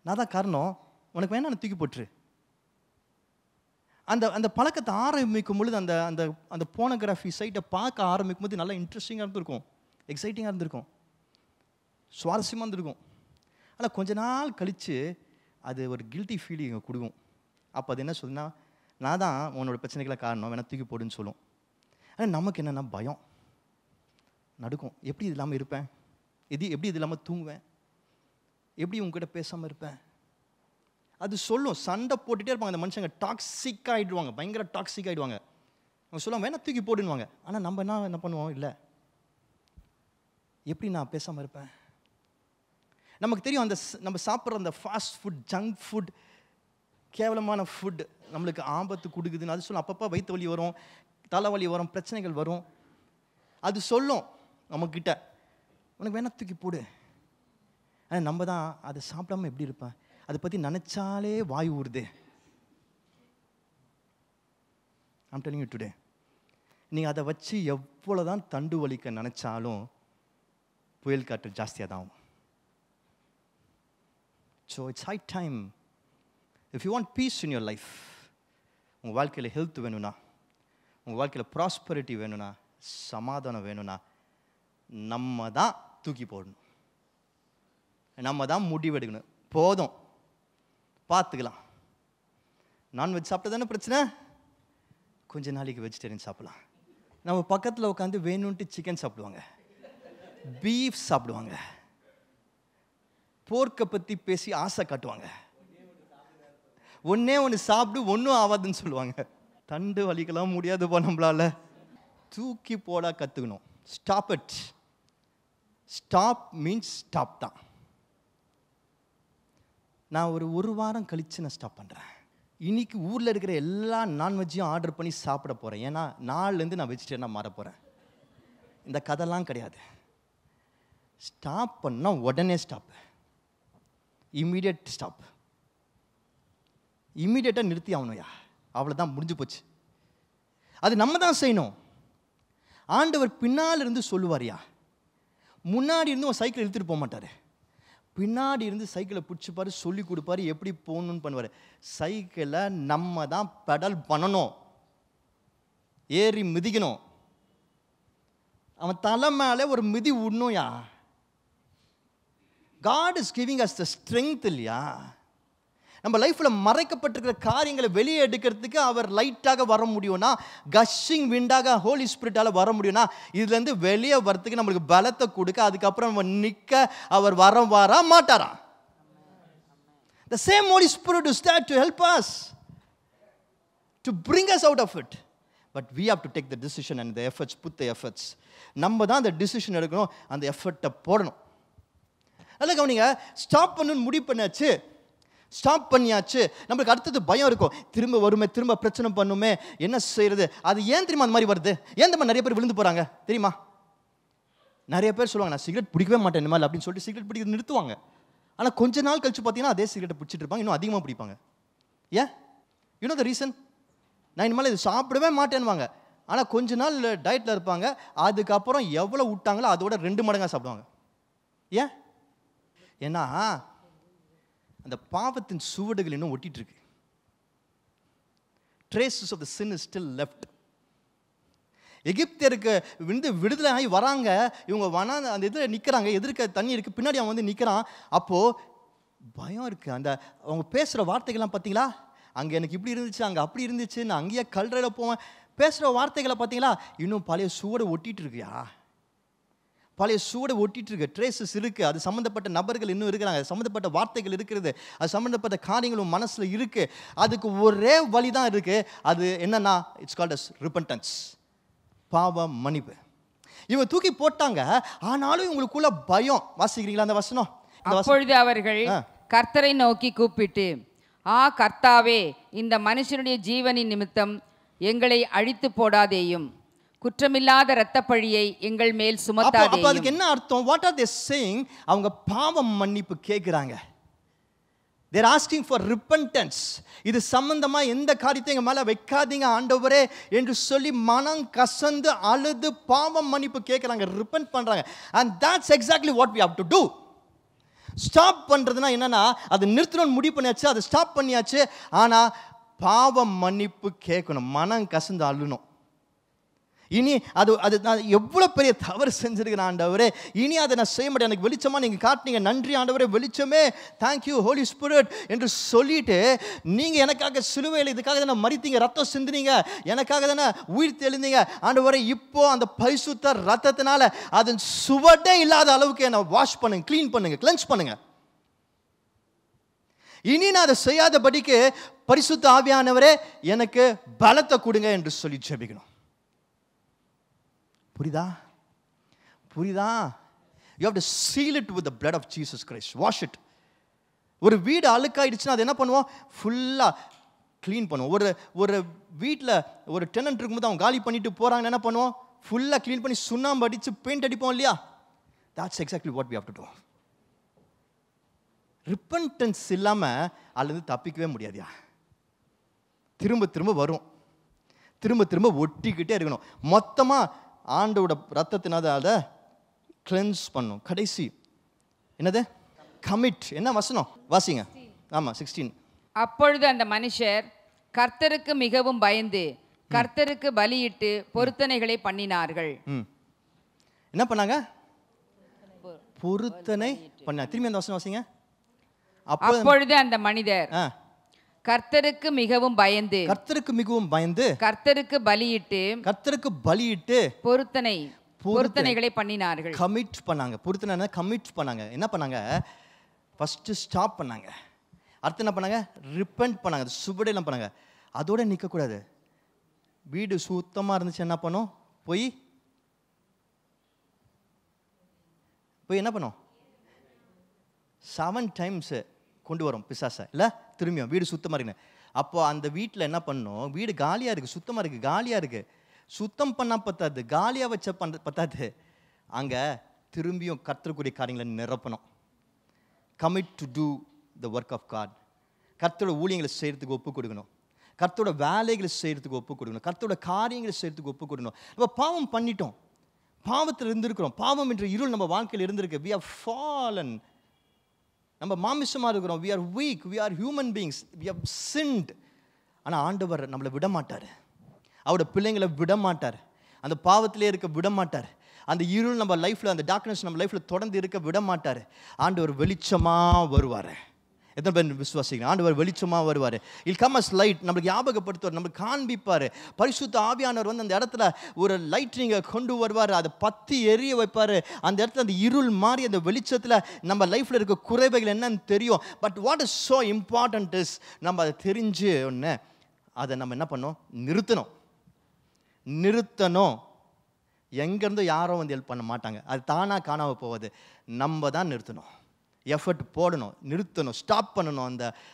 S1: நான் தான் காரணம், உனக்கு வேணா நான் தூக்கி போட்டுரு. அந்த அந்த பழக்கத்தை ஆரம்பிக்கும் பொழுது, அந்த அந்த அந்த போனோகிராஃபி சைட்டை பார்க்க ஆரம்பிக்கும் போது நல்லா இன்ட்ரெஸ்டிங்காக இருந்திருக்கும், எக்ஸைட்டிங்காக இருந்திருக்கும், சுவாரஸ்யமாக இருந்திருக்கும். ஆனால் கொஞ்ச நாள் கழித்து அது ஒரு கில்ட்டி ஃபீலிங்கை கொடுக்கும். அப்போ அது என்ன சொல்லுன்னா, நான் தான் உன்னோட பிரச்சனைகளை காரணம், வேணா தூக்கி போடுன்னு சொல்லும். ஆனால் நமக்கு என்னென்னா பயம் நடுக்கும். எப்படி இது இல்லாமல் இருப்பேன், எப்படி இது இல்லாமல் தூங்குவேன், எப்படி உங்ககிட்ட பேசாமல் இருப்பேன், அது சொல்லும். சண்டை போட்டுகிட்டே இருப்பாங்க அந்த மனுஷங்க, டாக்ஸிக் ஆகிடுவாங்க, பயங்கர டாக்ஸிக் ஆகிடுவாங்க. அவங்க சொல்லுவாங்க வேணா தூக்கி போடுவாங்க. ஆனால் நம்ம என்ன பண்ணுவோம், இல்லை எப்படி நான் பேசாமல் இருப்பேன்? நமக்கு தெரியும் அந்த நம்ம சாப்பிட்ற அந்த ஃபாஸ்ட் ஃபுட், ஜங்க் ஃபுட், கேவலமான ஃபுட் நம்மளுக்கு ஆபத்து கொடுக்குதுன்னு அது சொல்லும். அப்பப்போ வயிற்று வலி வரும், தலைவலி வரும், பிரச்சனைகள் வரும். அது சொல்லும் நம்மக்கிட்ட, உனக்கு வேணா தூக்கி போடு. ஆனால் நம்ம தான் அதை சாப்பிடாம எப்படி இருப்பேன்? அதை பற்றி நினச்சாலே வாய் ஊறுது. I'm telling you today, நீங்கள் அதை வச்சு எவ்வளோ தான் தண்டு வலிக்க நினச்சாலும் புயல் காற்று ஜாஸ்தியாக தான் ஆகும். So it's high time. If you want peace in your life, உங்கள் வாழ்க்கையில் ஹெல்த் வேணும்னா, உங்கள் வாழ்க்கையில் ப்ராஸ்பரிட்டி வேணும்னா, சமாதானம் வேணும்னா, நம்ம தான் தூக்கி போடணும். நம்ம தான் முடிவெடுக்கணும். போதும், பார்த்துக்கலாம். நான்வெஜ் சாப்பிட்டா தானே பிரச்சனை, கொஞ்ச நாளைக்கு வெஜிடேரியன் சாப்பிடலாம். நம்ம பக்கத்தில் உட்காந்து வேணும்ட்டு சிக்கன் சாப்பிடுவாங்க, பீஃப் சாப்பிடுவாங்க, போர்க்கை பற்றி பேசி ஆசை காட்டுவாங்க. ஒன்னே ஒன்று சாப்பிடு ஒன்றும் ஆகாதுன்னு சொல்லுவாங்க. தண்டு வலிக்கலாம் முடியாதுப்பா நம்மளால. தூக்கி போட கற்றுக்கணும். Stop it. Stop means stop தான். நான் ஒரு வாரம் கழித்து நான் ஸ்டாப் பண்ணுறேன். இன்னைக்கு ஊரில் இருக்கிற எல்லா நான்வெஜ்ஜையும் ஆர்டர் பண்ணி சாப்பிட போகிறேன். ஏன்னா நாள்லேருந்து நான் வெஜிடேரியனாக மாற போகிறேன். இந்த கதைலாம் கிடையாது. ஸ்டாப் பண்ணால் உடனே ஸ்டாப், இம்மீடியட் ஸ்டாப். இம்மீடியட்டாக நிறுத்தி ஆகணும்யா, அவ்வளோதான், முடிஞ்சு போச்சு. அது நம்ம தான் செய்யணும். ஆண்டவர் பின்னால் இருந்து சொல்லுவார்யா. முன்னாடி இருந்து ஒரு சைக்கிள் இழுத்துட்டு போக மாட்டார். பின்னாடி இருந்து சைக்கிளை பிடிச்சிப்பாரு, சொல்லி கொடுப்பாரு, எப்படி போகணுன்னு பண்ணுவார். சைக்கிளை நம்ம தான் பெடல் பண்ணணும், ஏறி மிதிக்கணும். அவன் தலை மேலே ஒரு மிதி விடணும்யா. God is giving us the strength இல்லையா? நம்ம லைஃப்பில் மறைக்கப்பட்டிருக்கிற காரியங்களை வெளியே எடுக்கிறதுக்கு அவர் லைட்டாக வர முடியும்னா, கஷிங் விண்டாக ஹோலி ஸ்பிரிட்டால் வர முடியும்னா, இதுலேருந்து வெளியே வரத்துக்கு நம்மளுக்கு பலத்தை கொடுக்க, அதுக்கப்புறம் நம்ம நிற்க அவர் வர மாட்டாரா? The same Holy Spirit is there to help us, to bring us out of it. But we have to take the decision and the efforts, put the efforts. நம்ம தான் அந்த டிசிஷன் எடுக்கணும், அந்த எஃபர்ட்டை போடணும். நல்லா கவனிங்க. ஸ்டாப் பண்ணணும்னு முடிவு பண்ணியாச்சு, ஸ்டாப் பண்ணியாச்சு. நம்மளுக்கு அடுத்தது பயம் இருக்கும், திரும்ப வருமே, திரும்ப பிரச்சனை பண்ணுமே, என்ன செய்யறது? அது ஏன் தெரியுமா அந்த மாதிரி வருது? ஏன் தெரியுமா நிறைய பேர் விழுந்து போகிறாங்க தெரியுமா? நிறைய பேர் சொல்லுவாங்க நான் சிகரெட் பிடிக்கவே மாட்டேன் இந்த மாதிரி அப்படின்னு சொல்லிட்டு சிகரெட் பிடிக்கிறது நிறுத்துவாங்க. ஆனால் கொஞ்ச நாள் கழிச்சு பார்த்தீங்கன்னா அதே சிகரெட்டை பிடிச்சிட்டு இருப்பாங்க, இன்னும் அதிகமாக பிடிப்பாங்க. ஏன்? You know the reason? நான் இனிமேல் இது சாப்பிடவே மாட்டேன்னுவாங்க. ஆனால் கொஞ்ச நாள் டயட்டில் இருப்பாங்க, அதுக்கப்புறம் எவ்வளோ விட்டாங்களோ அதோட 2 மடங்காக சாப்பிடுவாங்க. ஏன்? ஏன்னா அந்த பாவத்தின் சுவடுகள் இன்னும் ஒட்டிட்டு இருக்கு. Traces of the sin is still left. எகிப்தியருக்கு விடுதலை ஆகி வராங்க, இவங்க அந்த இதில் நிற்கிறாங்க, எதிர்க்க தண்ணி இருக்குது, பின்னாடி அவன் வந்து நிற்கிறான். அப்போது பயம் இருக்குது. அந்த அவங்க பேசுகிற வார்த்தைகள்லாம் பார்த்தீங்களா? அங்கே எனக்கு இப்படி இருந்துச்சு, அங்கே அப்படி இருந்துச்சு, நான் அங்கேயே கல்றையில் போவேன். பேசுகிற வார்த்தைகளை பார்த்தீங்களா? இன்னும் பழைய சுவடை ஒட்டிகிட்டு இருக்குயா, பழைய சூடை ஒட்டிட்டு இருக்கு. ட்ரேசஸ் இருக்குது. அது சம்மந்தப்பட்ட நபர்கள் இன்னும் இருக்கிறாங்க, சம்மந்தப்பட்ட வார்த்தைகள் இருக்கிறது, அது சம்மந்தப்பட்ட காரியங்களும் மனசில் இருக்குது. அதுக்கு ஒரே வழி தான் இருக்குது. அது என்னன்னா, இட்ஸ் கால்ட் அஸ் ரிப்பன்டன்ஸ், பாவ மன்னிப்பு. இவங்க தூக்கி போட்டாங்க, ஆனாலும் இவங்களுக்குள்ள பயம். வாசிக்கிறீங்களா அந்த வசனம்?
S3: அப்பொழுது அவர்கள் கர்த்தரை நோக்கி கூப்பிட்டு, கர்த்தாவே, இந்த மனுஷனுடைய ஜீவனின் நிமித்தம் எங்களை அழித்து போடாதேயும், குற்றமில்லாத இரத்தப்பழியை எங்கள் மேல் சுமத்தாதேயும்.
S1: அப்ப அதுக்கு என்ன அர்த்தம்? What are they saying? அவங்க பாவம் மன்னிப்பு கேட்குறாங்க. They are asking for repentance. இது சம்பந்தமா எந்த காரியத்தை எங்க மேல வைக்காதீங்க ஆண்டவரே என்று சொல்லி மனம் கசந்து அழுது பாவம் மன்னிப்பு கேட்குறாங்க, ரிப்பென்ட் பண்றாங்க. And that's exactly what we have to do. Stop பண்றதுனா என்னன்னா, அது நிறுத்தணும்னு முடிவு பண்ணியாச்சு, அதை ஸ்டாப் பண்ணியாச்சு. ஆனா பாவம் மன்னிப்பு கேட்கணும், மனம் கசந்து அழுணும். இனி அது நான் எவ்வளோ பெரிய தவறு செஞ்சிருக்கிறேன் ஆண்டவரே, இனி அதை நான் செய்ய மாட்டேன், எனக்கு வெளிச்சமாக நீங்கள் காட்டினீங்க, நன்றி ஆண்டவரே, வெளிச்சமே, தேங்க்யூ ஹோலி ஸ்பிரிட் என்று சொல்லிட்டு, நீங்கள் எனக்காக சிலுவையில் இதுக்காக தானே மரித்தீங்க, ரத்தம் சிந்தினீங்க, எனக்காக தானே உயிர் தெளிந்தீங்க ஆண்டவரே, இப்போ அந்த பரிசுத்த ரத்தத்தினால அதன் சுவடே இல்லாத அளவுக்கு என்னை வாஷ் பண்ணுங்க, க்ளீன் பண்ணுங்க, கிளென்ஸ் பண்ணுங்க. இனி நான் அதை செய்யாதபடிக்கு பரிசுத்த ஆவியானவரே எனக்கு பலத்தை கொடுங்க என்று சொல்லி ஜெபிக்கணும். புரியுதா? புரியுதா? You have to seal it with the blood of Jesus Christ. Wash it. ஒரு வீடு அழுக்காயிடுச்சுன்னா அது என்ன பண்ணுவோம்? ஃபுல்லாக க்ளீன் பண்ணுவோம். ஒரு வீட்டில் ஒரு டெனன்ட் இருக்கும்போது அவங்க காலி பண்ணிட்டு போகிறாங்கன்னு என்ன பண்ணுவோம்? ஃபுல்லாக க்ளீன் பண்ணி சுண்ணாம்பு அடித்து பெயிண்ட் அடிப்போம் இல்லையா? That's exactly what we have to do. Repentance இல்லாமல் அதுலேருந்து தப்பிக்கவே முடியாதுயா. திரும்ப திரும்ப வரும், திரும்ப திரும்ப ஒட்டிக்கிட்டே இருக்கணும். மொத்தமாக ஆண்டோட ரத்தத்தினால அதை கிளென்ஸ் பண்ணும். கடைசி என்னது? கமிட். என்ன வசனம் வாசிங்க? ஆமாம் 16.
S3: அப்பொழுது அந்த மனுஷர் கர்த்தருக்கு மிகவும் பயந்து கர்த்தருக்கு பலியிட்டு பொருத்தனைகளை பண்ணினார்கள்.
S1: என்ன பண்ணாங்க? பொருத்தனை பண்ண. திரும்பி அந்த வசனம் வாசிங்க.
S3: அப்பொழுது அந்த மனிதர் கர்த்தருக்கு மிகவும் பயந்து கர்த்தருக்கு பலியிட்டு பொருத்தனைகளை பண்ணினார்கள்.
S1: கமிட் பண்ணாங்க. பொருத்தனை கமிட் பண்ணாங்க. என்ன பண்ணாங்க? ஃபர்ஸ்ட் ஸ்டாப் பண்ணாங்க. அடுத்து என்ன பண்ணாங்க? ரிப்பெண்ட் பண்ணாங்க. சுவடையெல்லாம் பண்ணாங்க. அதோட நிற்கக்கூடாது. வீடு சுத்தமாக இருந்துச்சு என்ன பண்ணும்? போய் என்ன பண்ணும்? 7 times கொண்டு வரும் பிசாசை இல்லை? திரும்பியும் வீடு சுத்தமாக இருக்குன்னு. அப்போ அந்த வீட்டில் என்ன பண்ணும்? வீடு காலியாக இருக்குது, சுத்தமாக இருக்குது, காலியாக இருக்குது. சுத்தம் பண்ணால் பத்தாது, காலியாக வச்ச பத்தாது. அங்கே திரும்பியும் கர்த்தருக்குரிய காரியங்களை நிரப்பணும். Commit to do the work of God. கர்த்தரோட ஊழியங்களை செய்கிறதுக்கு ஒப்பு கொடுக்கணும். கர்த்தரோட வேலைகளை செய்கிறதுக்கு ஒப்பு கொடுக்கணும். கர்த்தரோட காரியங்களை செய்கிறதுக்கு ஒப்பு கொடுக்கணும். நம்ம பாவம் பண்ணிட்டோம், பாவத்தில் இருந்திருக்கிறோம். பாவம் என்ற இருள் நம்ம வாழ்க்கையில் இருந்திருக்கு. we have fallen. நம்ம மாமிசமாக இருக்கிறோம். we are weak, we are human beings, we have sinned. ஆனால் ஆண்டவர் நம்மளை விட மாட்டார். அவரோட பிள்ளைங்களை விட மாட்டார். அந்த பாவத்திலே இருக்க விட மாட்டார். அந்த இருள் நம்ம லைஃப்பில், அந்த டார்க்னஸ் நம்ம லைஃப்பில் தொடர்ந்து இருக்க விட மாட்டார். ஆண்டவர் வெளிச்சமாக வருவார். எத்தனை பேர் விசுவாசிங்க? ஆண்டவர் வெளிச்சமாக வருவார். இல் கம் அஸ் லைட். நம்மளுக்கு ஞாபகப்படுத்துவார், நம்மளுக்கு காண்பிப்பார். பரிசுத்த ஆவியானவர் வந்து அந்த இடத்துல ஒரு லைட் நீங்கள் கொண்டு வருவார். அதை பற்றி எரிய வைப்பார். அந்த இடத்துல அந்த இருள் மாறி அந்த வெளிச்சத்தில் நம்ம லைஃப்பில் இருக்க குறைவைகள் என்னன்னு தெரியும். But what is so important is நம்ம அதை தெரிஞ்சு ஒன்று அதை நம்ம என்ன பண்ணோம்? நிறுத்தணும். எங்கேருந்தோ யாரும் வந்து ஹெல்ப் பண்ண மாட்டாங்க. அது தானாக காணாமல் போவது. நம்ம தான் நிறுத்தணும். எஃபர்ட் போடணும், நிறுத்தணும், ஸ்டாப் பண்ணணும்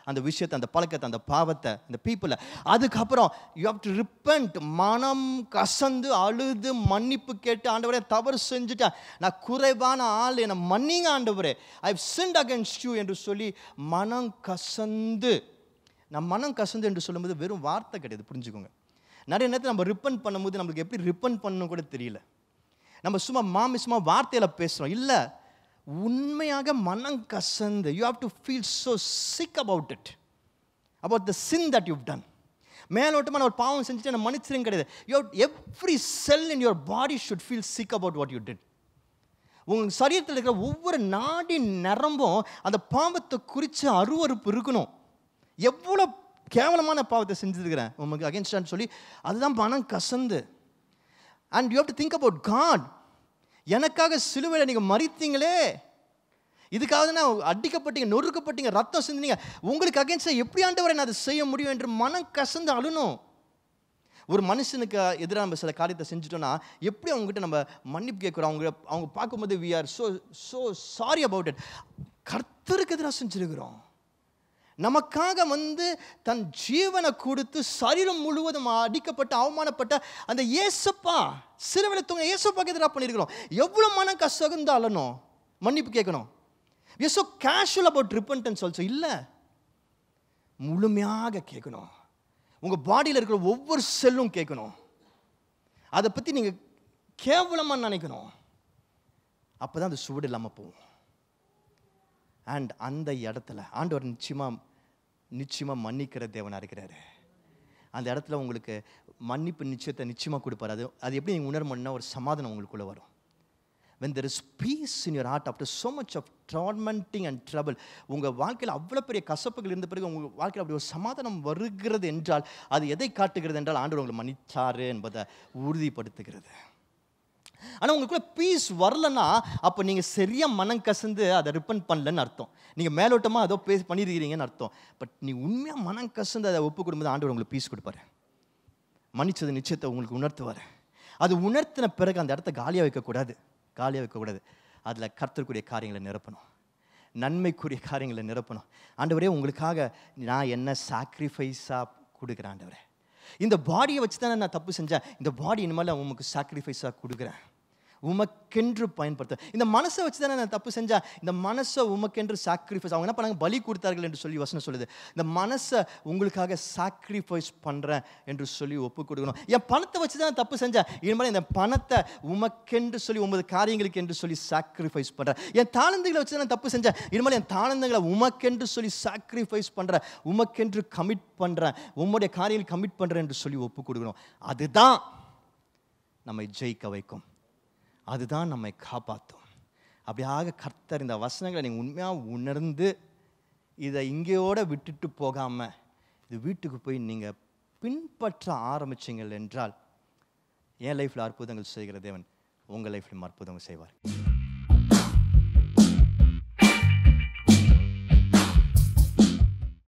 S1: அந்த விஷயத்தை, அந்த பழக்கத்தை, அந்த பாவத்தை, அந்த பீப்புளை. அதுக்கப்புறம் யூ ஹவ் டு ரிப்பெண்ட். மனம் கசந்து அழுது மன்னிப்பு கேட்டு, ஆண்டவரே தவறு செஞ்சுட்டேன், நான் குறைவான ஆள், என்னை மன்னிங்க ஆண்டவரே, I have sinned against you என்று சொல்லி மனம் கசந்து. நான் மனம் கசந்து என்று சொல்லும்போது வெறும் வார்த்தை கிடையாது, புரிஞ்சுக்கோங்க. நிறைய நேரத்தில் நம்ம ரிப்பெண்ட் பண்ணும்போது நம்மளுக்கு எப்படி ரிப்பெண்ட் பண்ணணும் கூட தெரியல. நம்ம சும்மா மாமிசமாக வார்த்தையில் பேசுகிறோம். இல்லை, உண்மையாக மனம் கசந்து. You have to feel so sick about it, about the sin that you've done. மேலோட்டமான ஒரு பாவம் செஞ்சுட்டு என்ன மன்னிச்சிருங்க கிடையாது. You have every cell in your body should feel sick about what you did. உங்கள் சரீரத்தில் இருக்கிற ஒவ்வொரு நாடி நரம்பும் அந்த பாவத்தை குறித்து அருவருப்பு இருக்கணும். எவ்வளோ கேவலமான பாவத்தை செஞ்சுருக்கிறேன் உங்களுக்கு அகேன்ஸ்டான்னு சொல்லி, அதுதான் மனம் கசந்து. And you have to think about God. எனக்காக சிலுவையில் நீங்கள் மரித்தீங்களே, இதுக்காக தான் அடிக்கப்பட்டீங்க, நொறுக்கப்பட்டீங்க, ரத்தம் சிந்தினீங்க, உங்களுக்கு அகேன்ஸ்டாக எப்படி ஆண்டவரை நான் அதை செய்ய முடியும் என்று மனம் கசந்து அழணும். ஒரு மனுஷனுக்கு எதிராக நம்ம சில காரியத்தை செஞ்சுட்டோன்னா எப்படி அவங்ககிட்ட நம்ம மன்னிப்பு கேட்குறோம்? அவங்க பார்க்கும்போது we are so sorry about it. கர்த்தருக்கு எதிராக செஞ்சுருக்கிறோம். நமக்காக வந்து தன் ஜீவனை கொடுத்து சரீரம் முழுவதும் அடிக்கப்பட்ட அவமானப்பட்ட அந்த ஏசப்பா, சிலுவையில் தூங்க ஏசப்பாக்கு எதிராக பண்ணியிருக்கிறோம். எவ்வளோ மனம் கசகுந்து அழணும், மன்னிப்பு கேட்கணும். we are so casual about repentance also. இல்லை, முழுமையாக கேட்கணும். உங்கள் பாடியில் இருக்கிற ஒவ்வொரு செல்லும் கேட்கணும். அதை பற்றி நீங்கள் கேவலமாக நினைக்கணும். அப்போ தான் அந்த சுவடு இல்லாமல் போகும். அண்ட் அந்த இடத்துல ஆண்டவர் நிச்சயமாக மன்னிக்கிற தேவனாக இருக்கிறாரு. அந்த இடத்துல உங்களுக்கு மன்னிப்பு நிச்சயத்தை நிச்சயமாக கொடுப்பார். அது எப்படி நீங்கள் உணரணும்னா ஒரு சமாதானம் உங்களுக்குள்ளே வரும். when there is peace in your heart after so much of tormenting and trouble, உங்கள் வாழ்க்கையில் அவ்வளோ பெரிய கசப்புகள் இருந்த பிறகு உங்கள் வாழ்க்கையில் அப்படி ஒரு சமாதானம் வருகிறது என்றால் அது எதை காட்டுகிறது என்றால் ஆண்டவர் உங்களை மன்னிச்சாரு என்பதை உறுதிப்படுத்துகிறது. ஆனால் உங்களுக்குள்ள பீஸ் வரலன்னா அப்போ நீங்கள் சரியாக மனம் கசந்து அதை ரிப்பெண்ட் பண்ணலன்னு அர்த்தம். நீங்கள் மேலோட்டமாக அதோ பண்ணியிருக்கிறீங்கன்னு அர்த்தம். பட் நீ உண்மையாக மனம் கசந்து அதை ஒப்பு கொடுக்கும்போது ஆண்டவர் உங்களுக்கு பீஸ் கொடுப்பாரு. மன்னிச்சது நிச்சயத்தை உங்களுக்கு உணர்த்துவார். அது உணர்த்தின பிறகு அந்த இடத்த காலியாக வைக்கக்கூடாது. அதில் கர்த்தருக்குரிய காரியங்களை நிரப்பணும், நன்மைக்குரிய காரியங்களை நிரப்பணும். ஆண்டவரே, உங்களுக்காக நான் என்ன சாக்ரிஃபைஸாக கொடுக்குறேன் ஆண்டவரே. இந்த பாடியை வச்சு தானே நான் தப்பு செஞ்சேன், இந்த பாடி இனிமேல் உமக்கு சாக்ரிஃபைஸாக கொடுக்குறேன், உமக்கென்று பயன்படுத்த. இந்த மனசை வச்சு தானே நான் தப்பு செஞ்சேன், இந்த மனசை உமக்கென்று சாக்ரிஃபைஸ். அவங்க என்ன பண்ணாங்க, பலி கொடுத்தார்கள் என்று சொல்லி வசனம் சொல்லுது. இந்த மனசை உங்களுக்காக சாக்ரிஃபைஸ் பண்ணுறேன் என்று சொல்லி ஒப்பு கொடுக்கணும். என் பணத்தை வச்சு தான் தப்பு செஞ்சேன், இனிமேல் இந்த பணத்தை உமக்கென்று சொல்லி 9 காரியங்களுக்கு என்று சொல்லி சாக்ரிஃபைஸ் பண்ணுறேன். என் தாளந்துகளை வச்சு தான் தப்பு செஞ்சேன், இனிமேல் என் தாளந்துகளை உமக்கென்று சொல்லி சாக்ரிஃபைஸ் பண்ணுறேன், உமக்கென்று கமிட் பண்ணுறேன், உம்முடைய காரியங்கள் கமிட் பண்ணுறேன் என்று சொல்லி ஒப்பு கொடுக்கணும். அதுதான் நம்மை ஜெயிக்க வைக்கும், அதுதான் நம்மை காப்பாற்றும். அப்படியாக கர்த்தர் இந்த வசனங்களை நீங்கள் உண்மையாக உணர்ந்து இதை இங்கேயோட விட்டுட்டு போகாமல் இது வீட்டுக்கு போய் நீங்கள் பின்பற்ற ஆரம்பிச்சிங்கள் என்றால் என் லைஃப்பில் அற்புதங்கள் செய்கிற தேவன் உங்கள் லைஃப்லையும் அற்புதங்கள் செய்வார்.